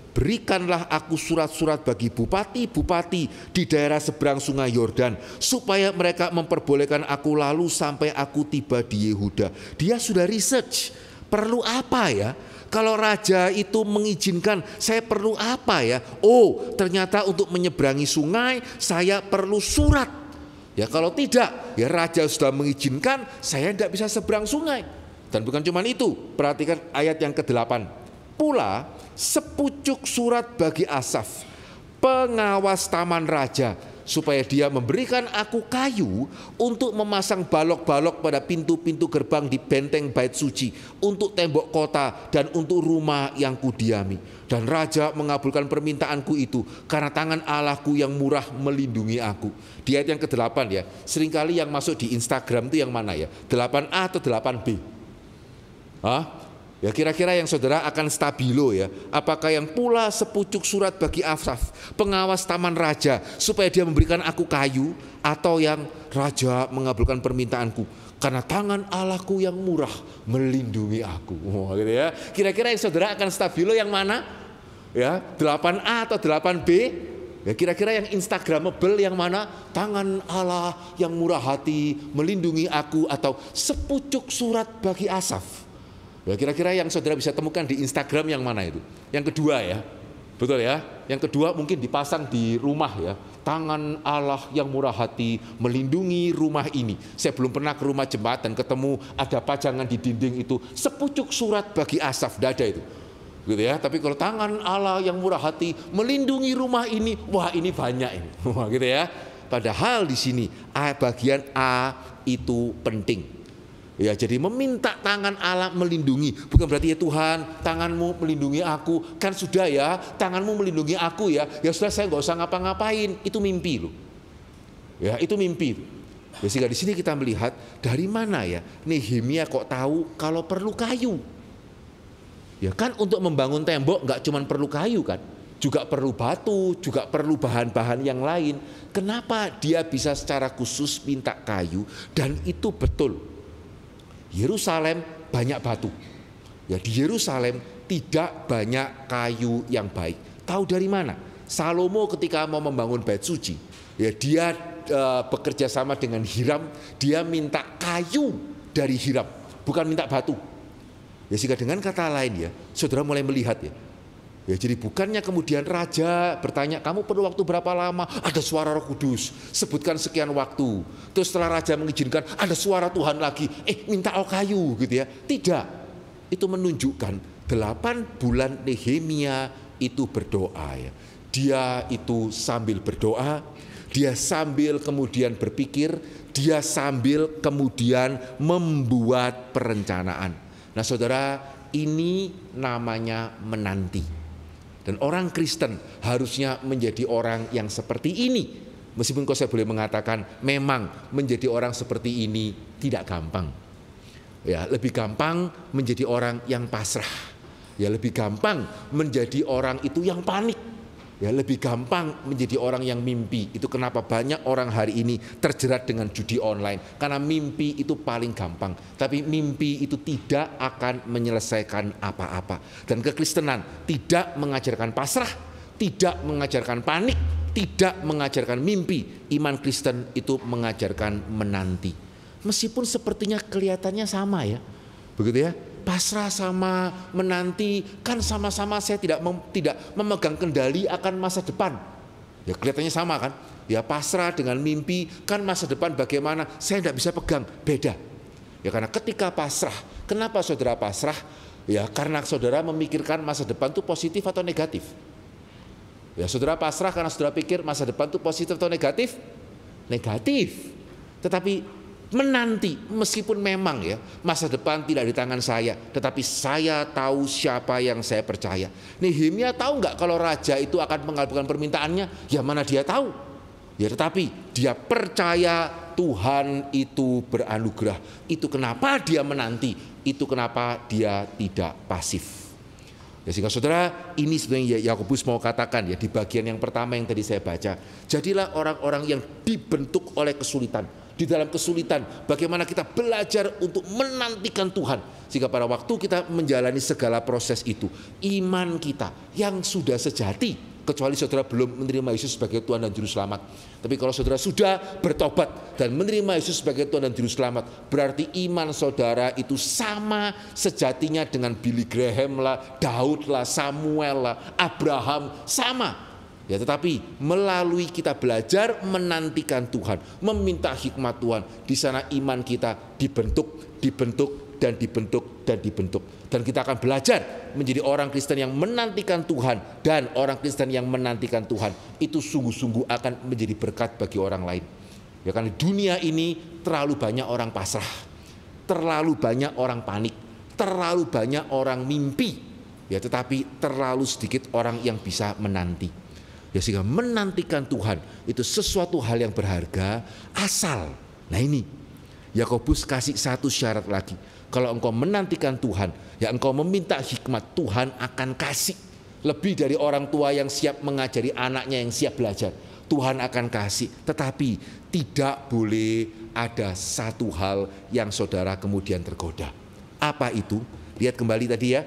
berikanlah aku surat-surat bagi bupati-bupati di daerah seberang sungai Yordan, supaya mereka memperbolehkan aku lalu sampai aku tiba di Yehuda. Dia sudah research, perlu apa ya? Kalau raja itu mengizinkan, saya perlu apa ya? Oh, ternyata untuk menyeberangi sungai, saya perlu surat. Ya kalau tidak, ya raja sudah mengizinkan, saya tidak bisa seberang sungai. Dan bukan cuma itu, perhatikan ayat yang ke-8. Pula sepucuk surat bagi Asaf, pengawas taman raja, supaya dia memberikan aku kayu untuk memasang balok-balok pada pintu-pintu gerbang di benteng bait suci, untuk tembok kota dan untuk rumah yang kudiami. Dan raja mengabulkan permintaanku itu karena tangan Allahku yang murah melindungi aku. Di ayat yang ke-8 ya, seringkali yang masuk di Instagram itu yang mana ya? 8A atau 8B? Ya kira-kira yang saudara akan stabilo ya. Apakah yang pula sepucuk surat bagi Asaf, pengawas taman raja, supaya dia memberikan aku kayu, atau yang raja mengabulkan permintaanku karena tangan Allahku yang murah melindungi aku. Gitu ya. Kira-kira yang saudara akan stabilo yang mana? Ya, 8A atau 8B? Ya kira-kira yang instagramable yang mana? Tangan Allah yang murah hati melindungi aku, atau sepucuk surat bagi Asaf? Ya kira-kira yang saudara bisa temukan di Instagram yang mana itu? Yang kedua ya, betul ya. Yang kedua mungkin dipasang di rumah ya. Tangan Allah yang murah hati melindungi rumah ini. Saya belum pernah ke rumah jemaat dan ketemu ada pajangan di dinding itu sepucuk surat bagi Asaf, tidak ada itu. Gitu ya. Tapi kalau tangan Allah yang murah hati melindungi rumah ini, wah ini banyak ini. Wah gitu ya. Padahal di sini bagian A itu penting. Ya, jadi meminta tangan Allah melindungi, bukan berarti ya Tuhan tanganmu melindungi aku, kan sudah ya tanganmu melindungi aku ya sudah saya nggak usah ngapa-ngapain, itu mimpi loh. Ya itu mimpi. Ya, sehingga di sini kita melihat dari mana ya Nehemia kok tahu kalau perlu kayu. Ya kan untuk membangun tembok nggak cuma perlu kayu kan, juga perlu batu, juga perlu bahan-bahan yang lain. Kenapa dia bisa secara khusus minta kayu? Dan itu betul. Yerusalem banyak batu. Ya, di Yerusalem tidak banyak kayu yang baik. Tahu dari mana? Salomo ketika mau membangun bait suci, ya dia bekerja sama dengan Hiram, dia minta kayu dari Hiram, bukan minta batu. Ya, sehingga dengan kata lain ya, saudara mulai melihat ya. Ya, jadi bukannya kemudian raja bertanya, kamu perlu waktu berapa lama? Ada suara Roh Kudus, sebutkan sekian waktu. Terus setelah raja mengizinkan, ada suara Tuhan lagi, minta kayu gitu ya. Tidak, itu menunjukkan 8 bulan Nehemia itu berdoa ya. Dia itu sambil berdoa, dia sambil kemudian berpikir, dia sambil kemudian membuat perencanaan. Nah saudara, ini namanya menanti. Dan orang Kristen harusnya menjadi orang yang seperti ini. Meskipun saya boleh mengatakan memang menjadi orang seperti ini tidak gampang. Ya, lebih gampang menjadi orang yang pasrah. Ya, lebih gampang menjadi orang itu yang panik. Ya, lebih gampang menjadi orang yang mimpi. Itu kenapa banyak orang hari ini terjerat dengan judi online. Karena mimpi itu paling gampang. Tapi mimpi itu tidak akan menyelesaikan apa-apa. Dan kekristenan tidak mengajarkan pasrah, tidak mengajarkan panik, tidak mengajarkan mimpi. Iman Kristen itu mengajarkan menanti. Meskipun sepertinya kelihatannya sama ya. Begitu ya. Pasrah sama menanti kan sama-sama saya tidak memegang kendali akan masa depan. Ya kelihatannya sama kan? Ya pasrah dengan mimpi kan masa depan bagaimana? Saya tidak bisa pegang, beda. Ya karena ketika pasrah, kenapa saudara pasrah? Ya karena saudara memikirkan masa depan itu positif atau negatif. Ya saudara pasrah karena saudara pikir masa depan itu positif atau negatif? Negatif. Tetapi menanti, meskipun memang ya masa depan tidak di tangan saya, tetapi saya tahu siapa yang saya percaya. Nehemia tahu nggak kalau raja itu akan mengabulkan permintaannya? Ya mana dia tahu. Ya tetapi dia percaya Tuhan itu beranugerah. Itu kenapa dia menanti. Itu kenapa dia tidak pasif. Ya, sehingga saudara, ini sebenarnya Yakobus mau katakan ya di bagian yang pertama yang tadi saya baca. Jadilah orang-orang yang dibentuk oleh kesulitan. Di dalam kesulitan, bagaimana kita belajar untuk menantikan Tuhan. Sehingga pada waktu kita menjalani segala proses itu, iman kita yang sudah sejati, kecuali saudara belum menerima Yesus sebagai Tuhan dan Juru Selamat. Tapi kalau saudara sudah bertobat dan menerima Yesus sebagai Tuhan dan Juru Selamat, berarti iman saudara itu sama sejatinya dengan Billy Graham lah, Daud lah, Samuel lah, Abraham, sama. Ya tetapi melalui kita belajar menantikan Tuhan, meminta hikmat Tuhan, di sana iman kita dibentuk dan dibentuk. Dan kita akan belajar menjadi orang Kristen yang menantikan Tuhan, dan orang Kristen yang menantikan Tuhan itu sungguh-sungguh akan menjadi berkat bagi orang lain. Ya karena dunia ini terlalu banyak orang pasrah, terlalu banyak orang panik, terlalu banyak orang mimpi. Ya tetapi terlalu sedikit orang yang bisa menanti. Ya sehingga menantikan Tuhan itu sesuatu hal yang berharga asal. Nah ini Yakobus kasih satu syarat lagi. Kalau engkau menantikan Tuhan, ya engkau meminta hikmat, Tuhan akan kasih. Lebih dari orang tua yang siap mengajari anaknya yang siap belajar, Tuhan akan kasih. Tetapi tidak boleh ada satu hal yang saudara kemudian tergoda. Apa itu? Lihat kembali tadi ya,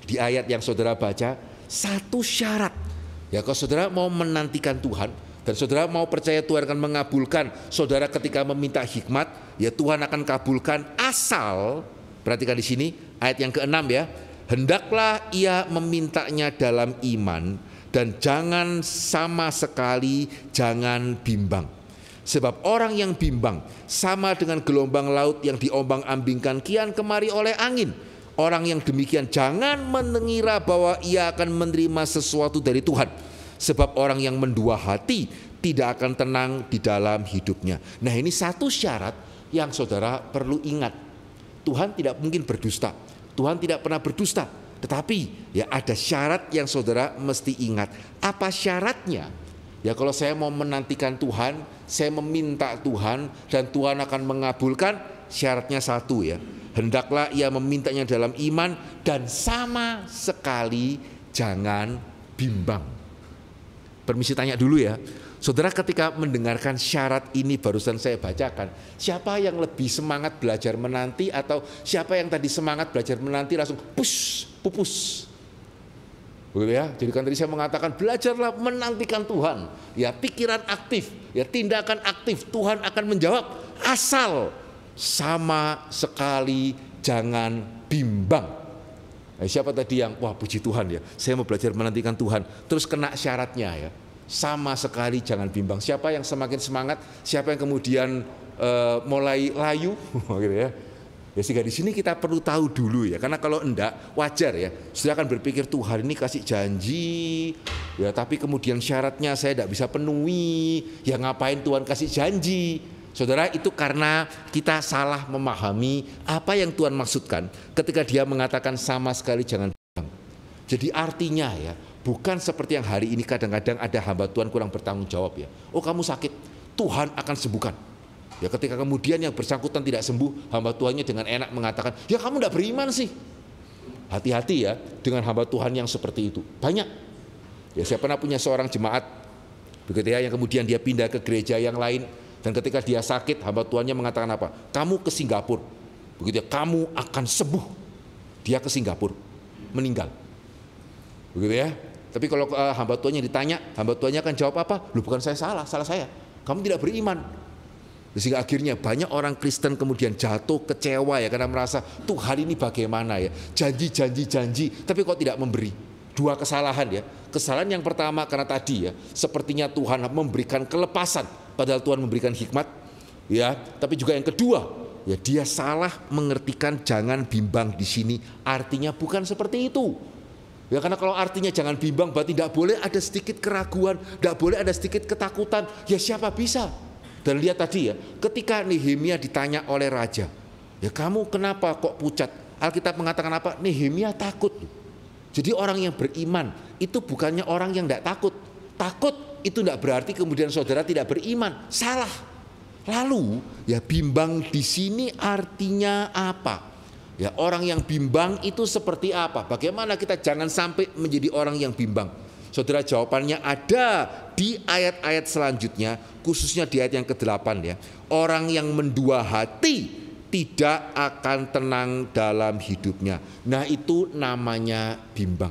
di ayat yang saudara baca, satu syarat. Ya kalau saudara mau menantikan Tuhan dan saudara mau percaya Tuhan akan mengabulkan saudara ketika meminta hikmat, ya Tuhan akan kabulkan asal, perhatikan di sini ayat yang ke-6 ya, hendaklah ia memintanya dalam iman dan jangan sama sekali jangan bimbang. Sebab orang yang bimbang sama dengan gelombang laut yang diombang-ambingkan kian kemari oleh angin. Orang yang demikian jangan mengira bahwa ia akan menerima sesuatu dari Tuhan. Sebab orang yang mendua hati tidak akan tenang di dalam hidupnya. Nah ini satu syarat yang saudara perlu ingat. Tuhan tidak mungkin berdusta. Tuhan tidak pernah berdusta. Tetapi ya ada syarat yang saudara mesti ingat. Apa syaratnya? Ya kalau saya mau menantikan Tuhan, saya meminta Tuhan dan Tuhan akan mengabulkan, syaratnya satu ya. Hendaklah ia memintanya dalam iman dan sama sekali jangan bimbang. Permisi tanya dulu ya, saudara, ketika mendengarkan syarat ini barusan saya bacakan, siapa yang lebih semangat belajar menanti, atau siapa yang tadi semangat belajar menanti langsung pupus? Begitu ya. Jadi kan tadi saya mengatakan belajarlah menantikan Tuhan. Ya, pikiran aktif, ya tindakan aktif, Tuhan akan menjawab, asal sama sekali jangan bimbang. Siapa tadi yang wah puji Tuhan ya, saya mau belajar menantikan Tuhan, terus kena syaratnya ya, sama sekali jangan bimbang. Siapa yang semakin semangat, siapa yang kemudian mulai layu gitu ya. Ya sehingga di sini kita perlu tahu dulu ya, karena kalau enggak wajar ya, sudah akan berpikir Tuhan ini kasih janji ya, tapi kemudian syaratnya saya tidak bisa penuhi, ya ngapain Tuhan kasih janji? Saudara, itu karena kita salah memahami apa yang Tuhan maksudkan ketika Dia mengatakan sama sekali jangan bimbang. Jadi artinya ya, bukan seperti yang hari ini kadang-kadang ada hamba Tuhan kurang bertanggung jawab ya. Oh kamu sakit, Tuhan akan sembuhkan. Ya ketika kemudian yang bersangkutan tidak sembuh, hamba Tuhannya dengan enak mengatakan, ya kamu tidak beriman sih. Hati-hati ya dengan hamba Tuhan yang seperti itu. Banyak. Ya saya pernah punya seorang jemaat begitu ya, yang kemudian dia pindah ke gereja yang lain. Dan ketika dia sakit, hamba Tuhannya mengatakan apa? Kamu ke Singapura, begitu ya, kamu akan sembuh. Dia ke Singapura, meninggal, begitu ya. Tapi kalau hamba Tuhannya ditanya, hamba Tuhannya akan jawab apa? Loh bukan saya salah saya. Kamu tidak beriman. Sehingga akhirnya banyak orang Kristen kemudian jatuh kecewa ya, karena merasa Tuhan ini bagaimana ya, janji, tapi kok tidak memberi. Dua kesalahan ya. Kesalahan yang pertama karena tadi ya, sepertinya Tuhan memberikan kelepasan, padahal Tuhan memberikan hikmat ya. Tapi juga yang kedua ya, dia salah mengertikan jangan bimbang di sini artinya bukan seperti itu ya. Karena kalau artinya jangan bimbang berarti tidak boleh ada sedikit keraguan, tidak boleh ada sedikit ketakutan. Ya siapa bisa? Dan lihat tadi ya, ketika Nehemia ditanya oleh raja, ya kamu kenapa kok pucat? Alkitab mengatakan apa? Nehemia takut. Jadi orang yang beriman itu bukannya orang yang tidak takut. Takut itu tidak berarti kemudian saudara tidak beriman. Salah. Lalu ya bimbang di sini artinya apa? Ya orang yang bimbang itu seperti apa? Bagaimana kita jangan sampai menjadi orang yang bimbang? Saudara, jawabannya ada di ayat-ayat selanjutnya, khususnya di ayat yang ke-8 ya. Orang yang mendua hati tidak akan tenang dalam hidupnya. Nah itu namanya bimbang.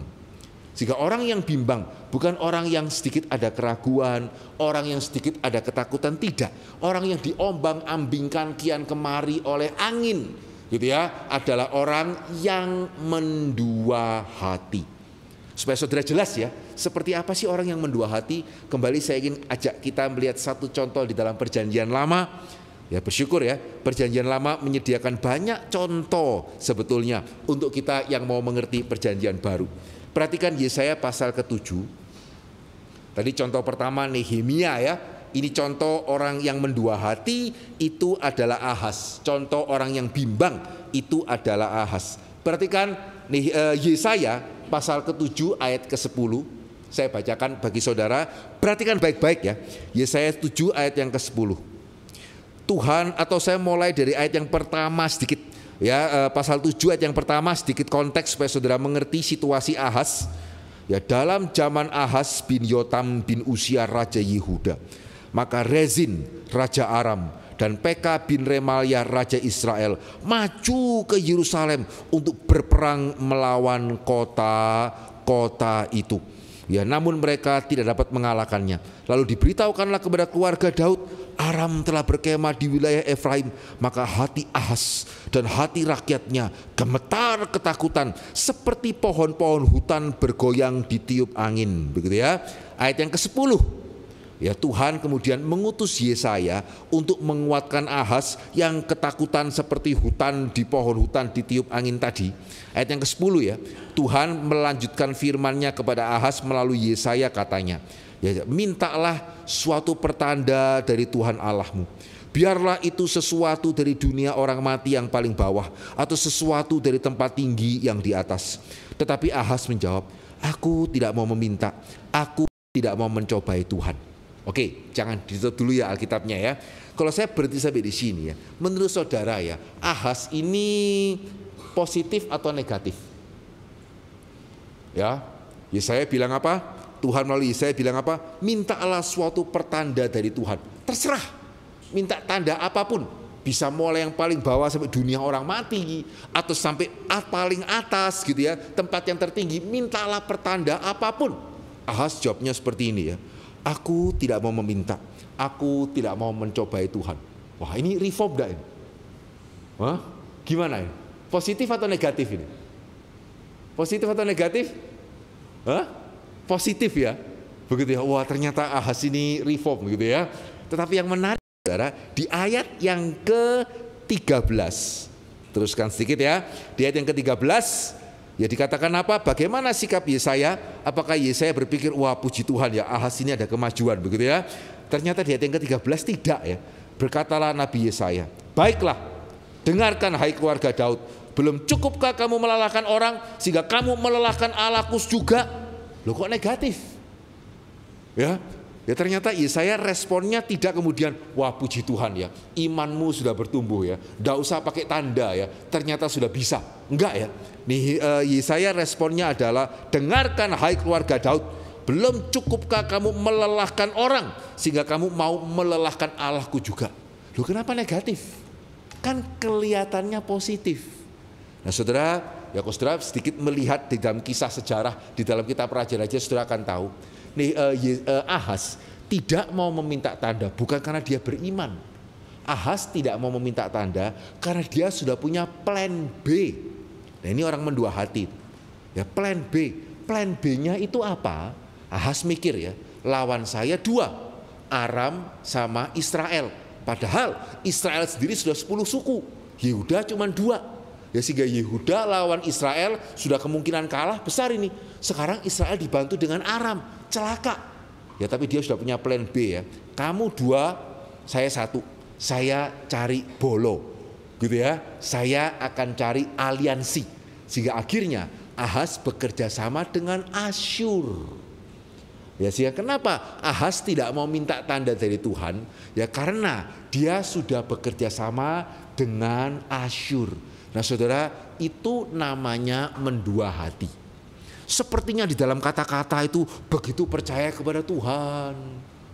Sehingga orang yang bimbang bukan orang yang sedikit ada keraguan, orang yang sedikit ada ketakutan, tidak. Orang yang diombang-ambingkan kian kemari oleh angin, gitu ya, adalah orang yang mendua hati. Supaya saudara jelas ya, seperti apa sih orang yang mendua hati? Kembali saya ingin ajak kita melihat satu contoh di dalam Perjanjian Lama. Ya bersyukur ya, Perjanjian Lama menyediakan banyak contoh sebetulnya untuk kita yang mau mengerti Perjanjian Baru. Perhatikan Yesaya pasal ke-7. Tadi contoh pertama Nehemia ya. Ini contoh orang yang mendua hati, itu adalah Ahaz. Contoh orang yang bimbang, itu adalah Ahaz. Perhatikan Yesaya pasal ke-7 ayat ke-10. Saya bacakan bagi saudara. Perhatikan baik-baik ya. Yesaya 7 ayat yang ke-10. Tuhan, atau saya mulai dari ayat yang pertama sedikit ya, pasal 7 ayat yang pertama sedikit konteks supaya saudara mengerti situasi Ahaz. Ya dalam zaman Ahaz bin Yotam bin Uzia raja Yehuda, maka Rezin raja Aram dan Peka bin Remalia raja Israel maju ke Yerusalem untuk berperang melawan kota itu. Ya, namun mereka tidak dapat mengalahkannya. Lalu diberitahukanlah kepada keluarga Daud, Aram telah berkemah di wilayah Efraim. Maka hati Ahaz dan hati rakyatnya gemetar ketakutan, seperti pohon-pohon hutan bergoyang ditiup angin. Begitu ya. Ayat yang ke-10. Ya Tuhan kemudian mengutus Yesaya untuk menguatkan Ahaz yang ketakutan seperti hutan di pohon hutan ditiup angin tadi. Ayat yang ke-10 ya. Tuhan melanjutkan firman-Nya kepada Ahaz melalui Yesaya, katanya, ya, mintalah suatu pertanda dari Tuhan Allahmu. Biarlah itu sesuatu dari dunia orang mati yang paling bawah, atau sesuatu dari tempat tinggi yang di atas. Tetapi Ahaz menjawab, aku tidak mau meminta, aku tidak mau mencobai Tuhan. Oke, jangan ditutup dulu ya Alkitabnya ya. Kalau saya berhenti sampai di sini ya, menurut saudara ya, Ahaz ini positif atau negatif? Ya, Yesaya bilang apa? Tuhan melalui Yesaya bilang apa? Mintalah suatu pertanda dari Tuhan. Terserah, minta tanda apapun. Bisa mulai yang paling bawah sampai dunia orang mati, atau sampai paling atas gitu ya, tempat yang tertinggi. Mintalah pertanda apapun. Ahas jawabnya seperti ini ya. Aku tidak mau meminta, aku tidak mau mencobai Tuhan. Wah, ini reform gak ini? Wah, gimana ini? Positif atau negatif ini? Positif atau negatif? Hah? Positif ya. Begitu ya. Wah, ternyata Ahas ini reform gitu ya. Tetapi yang menarik, saudara, di ayat yang ke-13. Teruskan sedikit ya. Di ayat yang ke-13 ya dikatakan apa? Bagaimana sikap Yesaya? Apakah Yesaya berpikir, wah puji Tuhan ya, Ahas ini ada kemajuan begitu ya. Ternyata di ayat yang ke-13 tidak ya. Berkatalah Nabi Yesaya, baiklah, dengarkan hai keluarga Daud. Belum cukupkah kamu melelahkan orang sehingga kamu melelahkan Allahku juga? Loh, kok negatif? Ya, ternyata Yesaya responnya tidak kemudian, wah puji Tuhan ya, imanmu sudah bertumbuh ya, nggak usah pakai tanda ya, ternyata sudah bisa. Enggak ya. Nih Yesaya responnya adalah, dengarkan hai keluarga Daud, belum cukupkah kamu melelahkan orang sehingga kamu mau melelahkan Allahku juga? Loh, kenapa negatif? Kan kelihatannya positif. Nah saudara, ya kalau saudara sedikit melihat di dalam kisah sejarah di dalam kitab Raja-Raja, saudara akan tahu nih, Ahas tidak mau meminta tanda bukan karena dia beriman. Ahas tidak mau meminta tanda karena dia sudah punya plan B. Nah ini orang mendua hati ya, plan B. Plan B-nya itu apa? Ahas mikir ya, lawan saya dua, Aram sama Israel. Padahal Israel sendiri sudah 10 suku, Yehuda cuma 2. Ya sehingga Yehuda lawan Israel sudah kemungkinan kalah besar ini. Sekarang Israel dibantu dengan Aram, celaka. Ya tapi dia sudah punya plan B ya. Kamu 2, saya 1. Saya cari bolo, gitu ya. Saya akan cari aliansi. Sehingga akhirnya Ahas bekerja sama dengan Asyur. Ya sehingga kenapa Ahas tidak mau minta tanda dari Tuhan? Ya karena dia sudah bekerja sama dengan Asyur. Nah saudara, itu namanya mendua hati. Sepertinya di dalam kata-kata itu begitu percaya kepada Tuhan,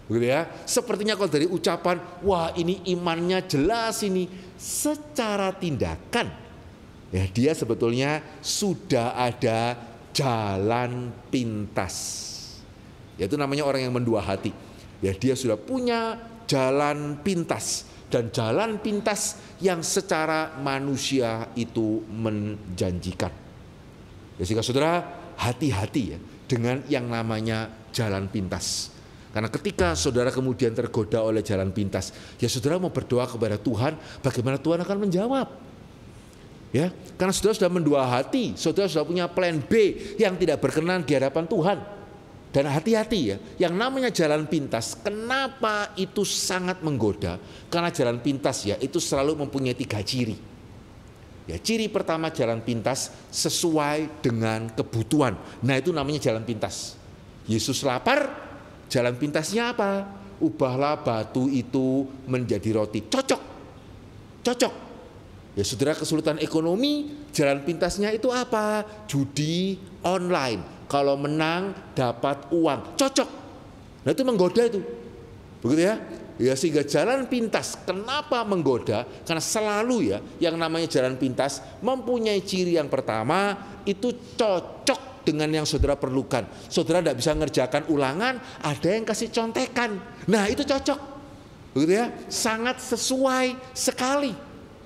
begitu ya. Sepertinya kalau dari ucapan, wah ini imannya jelas ini. Secara tindakan, ya dia sebetulnya sudah ada jalan pintas. Yaitu namanya orang yang mendua hati. Ya dia sudah punya jalan pintas. Dan jalan pintas yang secara manusia itu menjanjikan. Ya, sehingga saudara hati-hati ya dengan yang namanya jalan pintas. Karena ketika saudara kemudian tergoda oleh jalan pintas, ya saudara mau berdoa kepada Tuhan, bagaimana Tuhan akan menjawab? Ya, karena saudara sudah mendua hati, saudara sudah punya plan B yang tidak berkenan di hadapan Tuhan. Dan hati-hati ya, yang namanya jalan pintas, kenapa itu sangat menggoda? Karena jalan pintas ya, itu selalu mempunyai 3 ciri. Ya, ciri pertama jalan pintas sesuai dengan kebutuhan. Nah itu namanya jalan pintas. Yesus lapar, jalan pintasnya apa? Ubahlah batu itu menjadi roti. Cocok, cocok. Ya saudara kesulitan ekonomi, jalan pintasnya itu apa? Judi online. Kalau menang dapat uang, cocok. Nah itu menggoda itu, begitu ya. Ya sehingga jalan pintas, kenapa menggoda? Karena selalu ya, yang namanya jalan pintas mempunyai ciri yang pertama itu cocok dengan yang saudara perlukan. Saudara tidak bisa ngerjakan ulangan, ada yang kasih contekan. Nah itu cocok, begitu ya. Sangat sesuai sekali.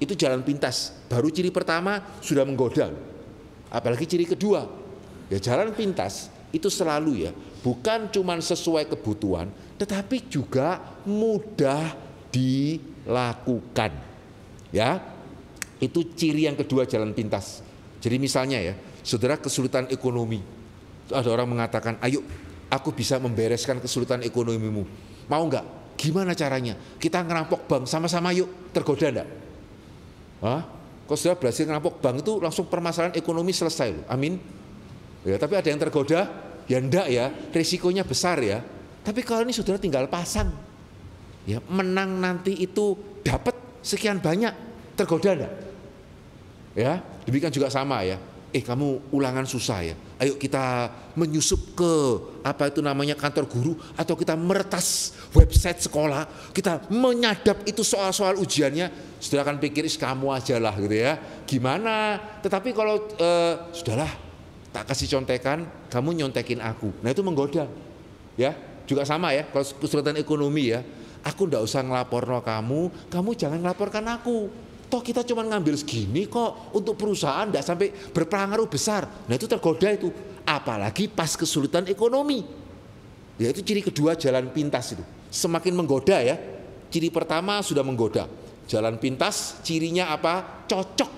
Itu jalan pintas. Baru ciri pertama sudah menggoda. Apalagi ciri kedua. Ya jalan pintas itu selalu ya, bukan cuma sesuai kebutuhan, tetapi juga mudah dilakukan. Ya, itu ciri yang kedua jalan pintas. Jadi misalnya ya, saudara kesulitan ekonomi, ada orang mengatakan, ayo aku bisa membereskan kesulitan ekonomimu. Mau nggak? Gimana caranya? Kita ngerampok bank sama-sama yuk, tergoda enggak? Hah? Kalau saudara berhasil ngerampok bank itu langsung permasalahan ekonomi selesai loh. Amin. Ya, tapi ada yang tergoda, ya enggak ya, risikonya besar ya. Tapi kalau ini saudara tinggal pasang, ya menang nanti itu dapat sekian banyak, tergoda enggak? Ya, demikian juga sama ya. kamu ulangan susah ya, ayo kita menyusup ke apa itu namanya kantor guru, atau kita meretas website sekolah, kita menyadap itu soal-soal ujiannya. Saudara akan pikir kamu aja lah gitu ya, gimana. Tetapi kalau sudahlah, tak kasih contekan, kamu nyontekin aku, nah itu menggoda ya. Juga sama ya, kalau kesulitan ekonomi ya, aku ndak usah ngelapor kamu jangan ngelaporkan aku. Toh kita cuma ngambil segini kok, untuk perusahaan ndak sampai berpengaruh besar. Nah itu tergoda itu, apalagi pas kesulitan ekonomi. Ya itu ciri kedua jalan pintas itu, semakin menggoda ya. Ciri pertama sudah menggoda, jalan pintas cirinya apa? Cocok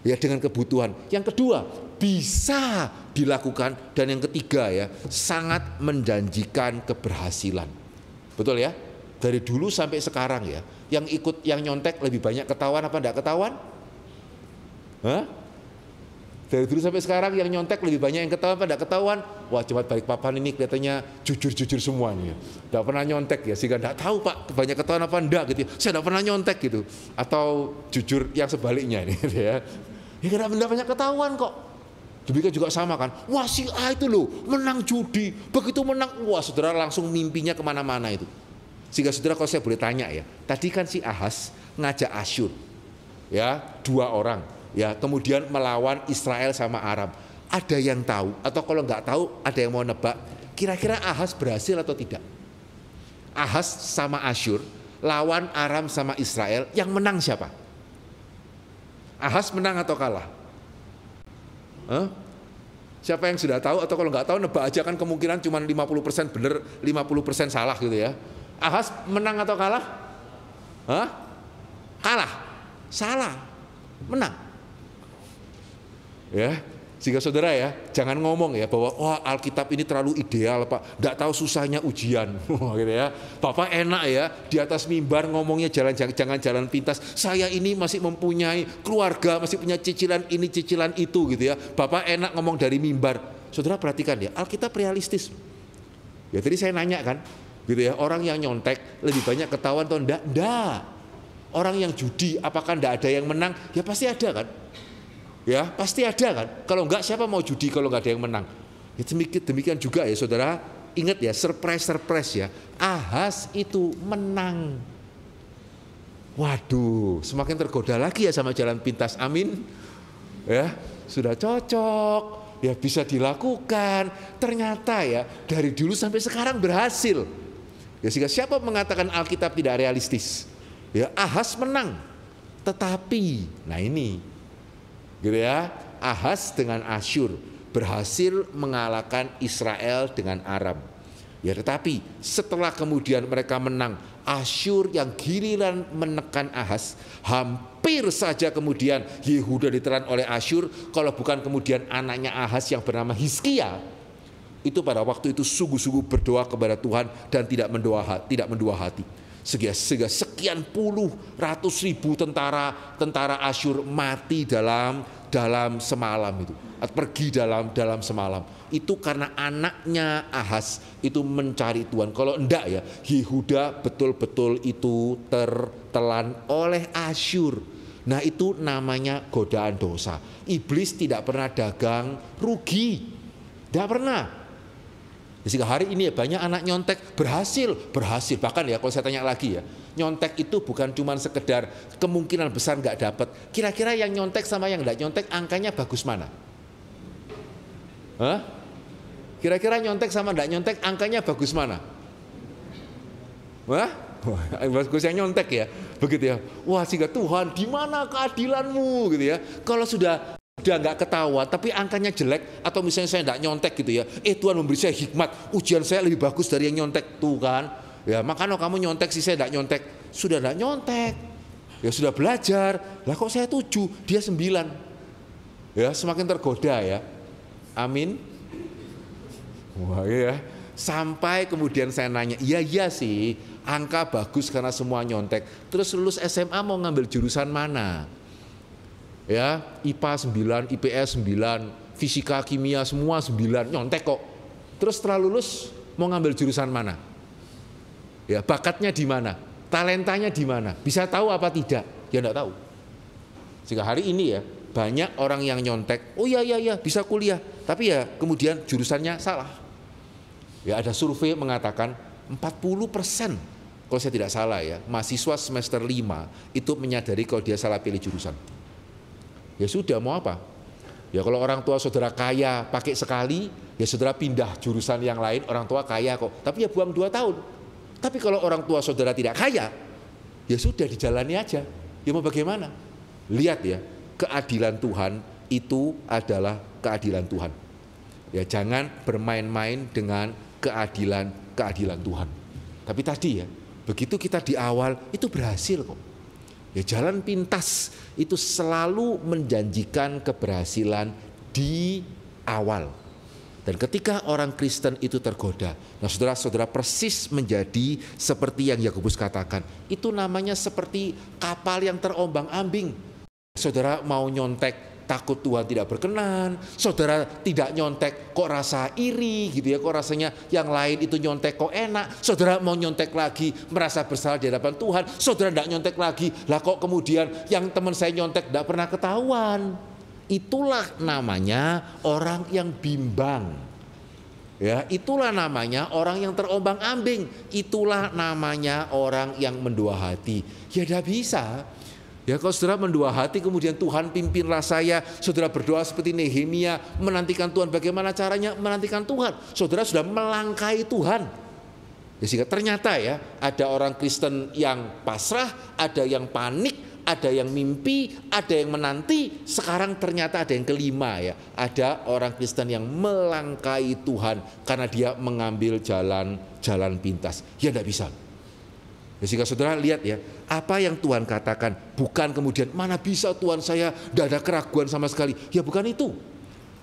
ya dengan kebutuhan. Yang kedua bisa dilakukan, dan yang ketiga ya sangat menjanjikan keberhasilan. Betul ya? Dari dulu sampai sekarang ya, yang nyontek lebih banyak ketahuan apa enggak ketahuan? Hah? Dari dulu sampai sekarang yang nyontek lebih banyak yang ketahuan apa enggak ketahuan? Wah, Jemaat Balikpapan ini kelihatannya jujur-jujur semuanya. Enggak pernah nyontek ya, sehingga enggak tahu Pak banyak ketahuan apa enggak gitu. Saya enggak pernah nyontek gitu. Atau jujur yang sebaliknya ini gitu ya. Ya enggak banyak ketahuan kok. Demikian juga sama kan. Wah si A itu loh menang judi. Begitu menang, wah saudara langsung mimpinya kemana-mana itu. Sehingga saudara kalau saya boleh tanya ya, tadi kan si Ahaz ngajak Asyur, ya 2 orang, ya kemudian melawan Israel sama Aram. Ada yang tahu atau kalau nggak tahu ada yang mau nebak, kira-kira Ahaz berhasil atau tidak? Ahaz sama Asyur lawan Aram sama Israel, yang menang siapa? Ahaz menang atau kalah? Siapa yang sudah tahu? Atau kalau nggak tahu nebak aja, kan kemungkinan cuma 50% benar, 50% salah gitu ya. Ahaz menang atau kalah? Kalah. Salah. Menang. Ya, sehingga saudara ya, jangan ngomong ya bahwa wah Alkitab ini terlalu ideal Pak, nggak tahu susahnya ujian, gitu ya. Bapak enak ya di atas mimbar ngomongnya jangan jalan pintas. Saya ini masih mempunyai keluarga, masih punya cicilan ini cicilan itu gitu ya. Bapak enak ngomong dari mimbar. Saudara perhatikan ya, Alkitab realistis. Ya tadi saya nanya kan, gitu ya, orang yang nyontek lebih banyak ketahuan atau enggak? Enggak. Orang yang judi, apakah enggak ada yang menang? Ya pasti ada kan. Ya pasti ada kan. Kalau enggak siapa mau judi kalau enggak ada yang menang? Ya, demikian juga ya saudara. Ingat ya, surprise ya. Ahaz itu menang. Waduh, semakin tergoda lagi ya sama jalan pintas. Amin. Ya sudah cocok. Ya bisa dilakukan. Ternyata ya dari dulu sampai sekarang berhasil. Ya sehingga siapa mengatakan Alkitab tidak realistis? Ya Ahaz menang. Tetapi, nah ini gitu ya, Ahaz dengan Asyur berhasil mengalahkan Israel dengan Aram. Ya tetapi setelah kemudian mereka menang, Asyur yang giliran menekan Ahaz, hampir saja kemudian Yehuda ditelan oleh Asyur. Kalau bukan kemudian anaknya Ahaz yang bernama Hizkia, itu pada waktu itu sungguh-sungguh berdoa kepada Tuhan dan tidak mendua hati. Sehingga sekian puluh ratus ribu tentara Asyur mati dalam semalam itu, pergi dalam semalam. Itu karena anaknya Ahaz itu mencari Tuhan. Kalau enggak ya, Yehuda betul-betul itu tertelan oleh Asyur. Nah itu namanya godaan dosa. Iblis tidak pernah dagang rugi, tidak pernah. Sehingga hari ini ya banyak anak nyontek berhasil. Bahkan ya kalau saya tanya lagi ya, nyontek itu bukan cuma sekedar kemungkinan besar nggak dapat. Kira-kira yang nyontek sama yang nggak nyontek angkanya bagus mana? Kira-kira nyontek sama nggak nyontek angkanya bagus mana? Bagus yang nyontek ya, begitu ya. Wah sehingga Tuhan di mana keadilanmu gitu ya. Kalau sudah nggak ketahuan tapi angkanya jelek, atau misalnya saya nggak nyontek gitu ya, Tuhan memberi saya hikmat, ujian saya lebih bagus dari yang nyontek tuh kan ya, makanya kamu nyontek sih, saya nggak nyontek. Sudah nggak nyontek ya, sudah belajar lah, kok saya 7 dia 9 ya, semakin tergoda ya. Amin. Wah ya, sampai kemudian saya nanya, iya sih angka bagus karena semua nyontek, terus lulus SMA mau ngambil jurusan mana? Ya, IPA 9, IPS 9, fisika, kimia semua 9, nyontek kok. Terus setelah lulus mau ngambil jurusan mana? Ya, bakatnya di mana? Talentanya di mana? Bisa tahu apa tidak? Ya enggak tahu. Sehingga hari ini ya, banyak orang yang nyontek, oh iya bisa kuliah, tapi ya kemudian jurusannya salah. Ya ada survei mengatakan 40%, kalau saya tidak salah ya, mahasiswa semester 5 itu menyadari kalau dia salah pilih jurusan. Ya sudah, mau apa? Ya kalau orang tua saudara kaya pakai sekali, ya saudara pindah jurusan yang lain, orang tua kaya kok, tapi ya buang 2 tahun. Tapi kalau orang tua saudara tidak kaya, ya sudah dijalani aja. Ya mau bagaimana? Lihat ya, keadilan Tuhan itu adalah keadilan Tuhan. Ya jangan bermain-main dengan keadilan Tuhan. Tapi tadi ya, begitu kita di awal itu berhasil kok. Ya jalan pintas itu selalu menjanjikan keberhasilan di awal. Dan ketika orang Kristen itu tergoda, nah saudara-saudara persis menjadi seperti yang Yakobus katakan. Itu namanya seperti kapal yang terombang-ambing. Saudara mau nyontek, takut Tuhan tidak berkenan. Saudara tidak nyontek, kok rasa iri gitu ya, kok rasanya yang lain itu nyontek kok enak. Saudara mau nyontek lagi, merasa bersalah di hadapan Tuhan. Saudara tidak nyontek lagi, lah kok kemudian yang teman saya nyontek tidak pernah ketahuan. Itulah namanya orang yang bimbang. Ya, itulah namanya orang yang terombang-ambing. Itulah namanya orang yang mendua hati. Ya tidak bisa. Ya kalau saudara mendua hati kemudian Tuhan pimpinlah saya, saudara berdoa seperti Nehemia, menantikan Tuhan. Bagaimana caranya menantikan Tuhan? Saudara sudah melangkai Tuhan. Ya, sehingga ternyata ya ada orang Kristen yang pasrah, ada yang panik, ada yang mimpi, ada yang menanti. Sekarang ternyata ada yang kelima ya, ada orang Kristen yang melangkai Tuhan karena dia mengambil jalan pintas. Ya tidak bisa. Ya, sehingga saudara lihat ya, apa yang Tuhan katakan, bukan kemudian mana bisa Tuhan saya tidak ada keraguan sama sekali. Ya bukan itu.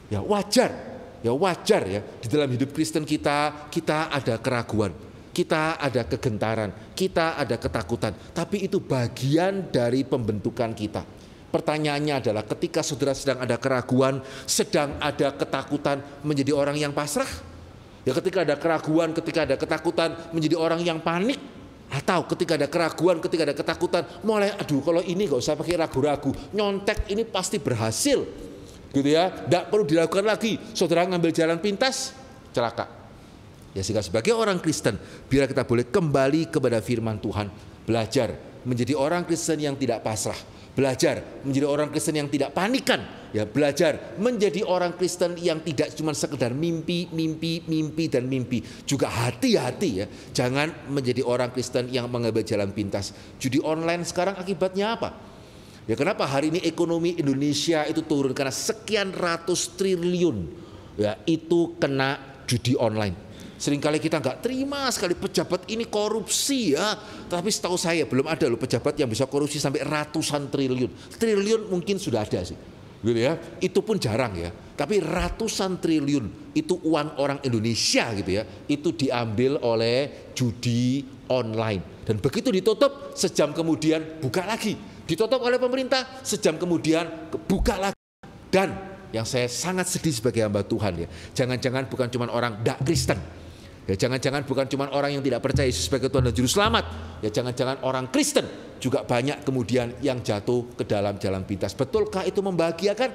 Ya wajar ya di dalam hidup Kristen kita ada keraguan, kita ada kegentaran, kita ada ketakutan. Tapi itu bagian dari pembentukan kita. Pertanyaannya adalah ketika saudara sedang ada keraguan, sedang ada ketakutan, menjadi orang yang pasrah? Ya ketika ada keraguan, ketika ada ketakutan, menjadi orang yang panik? Atau ketika ada keraguan, ketika ada ketakutan, mulai aduh kalau ini gak usah pakai ragu-ragu, nyontek ini pasti berhasil, gitu ya, tidak perlu dilakukan lagi. Saudara ngambil jalan pintas, celaka. Ya sehingga sebagai orang Kristen, biar kita boleh kembali kepada firman Tuhan, belajar menjadi orang Kristen yang tidak pasrah, belajar menjadi orang Kristen yang tidak panikan, ya belajar menjadi orang Kristen yang tidak cuma sekedar mimpi dan mimpi, juga hati-hati ya, jangan menjadi orang Kristen yang mengambil jalan pintas. Judi online sekarang akibatnya apa? Ya kenapa hari ini ekonomi Indonesia itu turun? Karena sekian ratus triliun ya itu kena judi online. Seringkali kita nggak terima sekali pejabat ini korupsi ya. Tapi setahu saya belum ada loh pejabat yang bisa korupsi sampai ratusan triliun. Triliun mungkin sudah ada sih, gitu ya. Itu pun jarang ya. Tapi ratusan triliun itu uang orang Indonesia gitu ya. Itu diambil oleh judi online. Dan begitu ditutup, sejam kemudian buka lagi. Ditutup oleh pemerintah, sejam kemudian buka lagi. Dan yang saya sangat sedih sebagai hamba Tuhan ya, jangan-jangan bukan cuma orang tidak Kristen. Ya jangan-jangan bukan cuma orang yang tidak percaya Yesus sebagai Tuhan dan Juru Selamat. Ya jangan-jangan orang Kristen juga banyak kemudian yang jatuh ke dalam jalan pintas. Betulkah itu membahagiakan?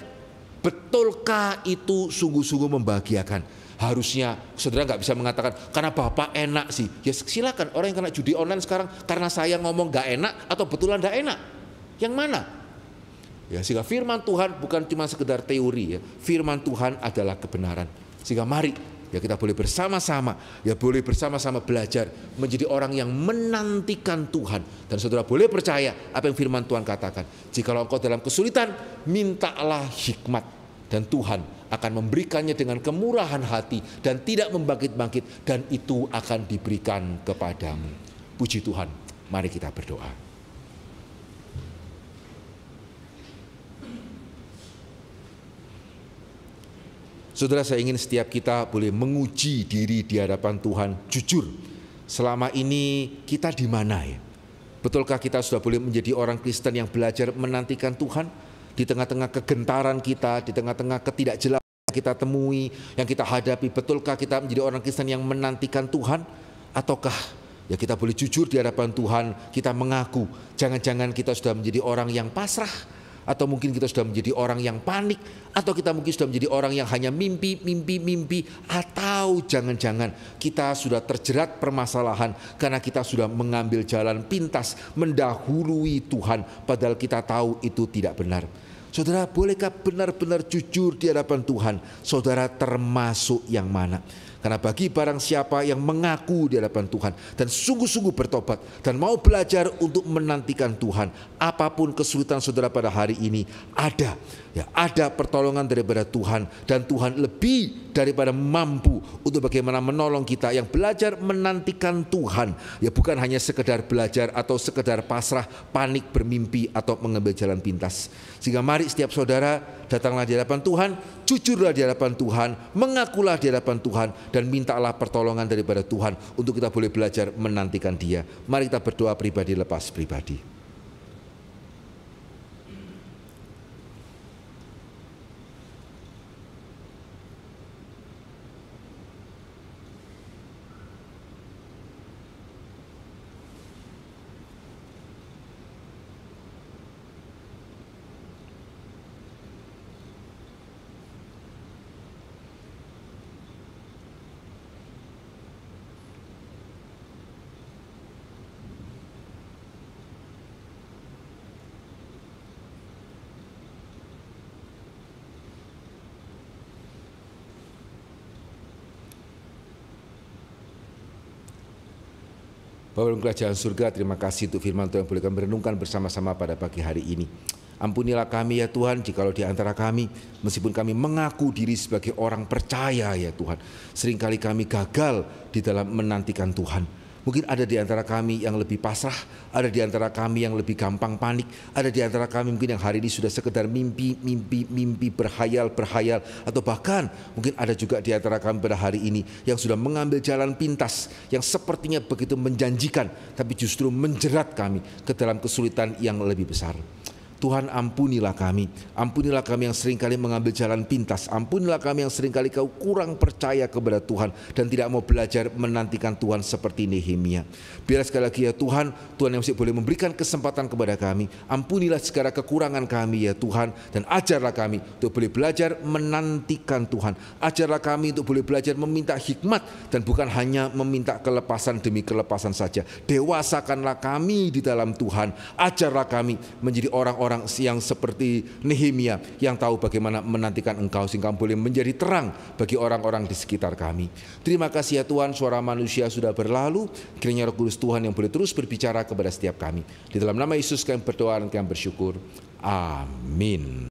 Betulkah itu sungguh-sungguh membahagiakan? Harusnya saudara nggak bisa mengatakan karena Bapak enak sih. Ya silakan, orang yang kena judi online sekarang karena saya ngomong nggak enak atau betulan nggak enak. Yang mana? Ya sehingga firman Tuhan bukan cuma sekedar teori ya. Firman Tuhan adalah kebenaran. Sehingga mari ya kita boleh bersama-sama, ya boleh bersama-sama belajar menjadi orang yang menantikan Tuhan. Dan saudara boleh percaya apa yang firman Tuhan katakan. Jikalau engkau dalam kesulitan, mintalah hikmat. Dan Tuhan akan memberikannya dengan kemurahan hati dan tidak membangkit-bangkit. Dan itu akan diberikan kepadamu. Puji Tuhan, mari kita berdoa. Saudara, saya ingin setiap kita boleh menguji diri di hadapan Tuhan jujur. Selama ini kita di mana ya? Betulkah kita sudah boleh menjadi orang Kristen yang belajar menantikan Tuhan? Di tengah-tengah kegentaran kita, di tengah-tengah ketidakjelasan yang kita temui, yang kita hadapi, betulkah kita menjadi orang Kristen yang menantikan Tuhan? Ataukah ya kita boleh jujur di hadapan Tuhan, kita mengaku, jangan-jangan kita sudah menjadi orang yang pasrah, Atau mungkin kita sudah menjadi orang yang panik, atau kita mungkin sudah menjadi orang yang hanya mimpi, atau jangan-jangan kita sudah terjerat permasalahan karena kita sudah mengambil jalan pintas, mendahului Tuhan, padahal kita tahu itu tidak benar. Saudara, bolehkah benar-benar jujur di hadapan Tuhan? Saudara termasuk yang mana? Karena bagi barang siapa yang mengaku di hadapan Tuhan dan sungguh-sungguh bertobat dan mau belajar untuk menantikan Tuhan, apapun kesulitan saudara pada hari ini, ada pertolongan daripada Tuhan, dan Tuhan lebih daripada mampu untuk bagaimana menolong kita yang belajar menantikan Tuhan. Ya, bukan hanya sekedar belajar atau sekedar pasrah, panik, bermimpi atau mengambil jalan pintas. Sehingga mari setiap saudara datanglah di hadapan Tuhan, jujurlah di hadapan Tuhan, mengakulah di hadapan Tuhan, dan mintalah pertolongan daripada Tuhan untuk kita boleh belajar menantikan Dia. Mari kita berdoa pribadi lepas pribadi. Bapa dalam kerajaan surga, terima kasih untuk firman Tuhan yang boleh kami renungkan bersama-sama pada pagi hari ini. Ampunilah kami ya Tuhan, jikalau di antara kami, meskipun kami mengaku diri sebagai orang percaya ya Tuhan, seringkali kami gagal di dalam menantikan Tuhan. Mungkin ada di antara kami yang lebih pasrah, ada di antara kami yang lebih gampang panik, ada di antara kami mungkin yang hari ini sudah sekedar mimpi, berhayal, atau bahkan mungkin ada juga di antara kami pada hari ini yang sudah mengambil jalan pintas, yang sepertinya begitu menjanjikan, tapi justru menjerat kami ke dalam kesulitan yang lebih besar. Tuhan, ampunilah kami yang seringkali mengambil jalan pintas, ampunilah kami yang seringkali kau kurang percaya kepada Tuhan dan tidak mau belajar menantikan Tuhan seperti Nehemia. Biar sekali lagi ya Tuhan yang masih boleh memberikan kesempatan kepada kami, ampunilah segala kekurangan kami ya Tuhan, dan ajarlah kami untuk boleh belajar menantikan Tuhan, ajarlah kami untuk boleh belajar meminta hikmat dan bukan hanya meminta kelepasan demi kelepasan saja. Dewasakanlah kami di dalam Tuhan, ajarlah kami menjadi orang-orang yang seperti Nehemia yang tahu bagaimana menantikan Engkau sehingga boleh menjadi terang bagi orang-orang di sekitar kami. Terima kasih ya Tuhan, suara manusia sudah berlalu, kiranya Roh Kudus Tuhan yang boleh terus berbicara kepada setiap kami. Di dalam nama Yesus kami berdoa dan kami bersyukur. Amin.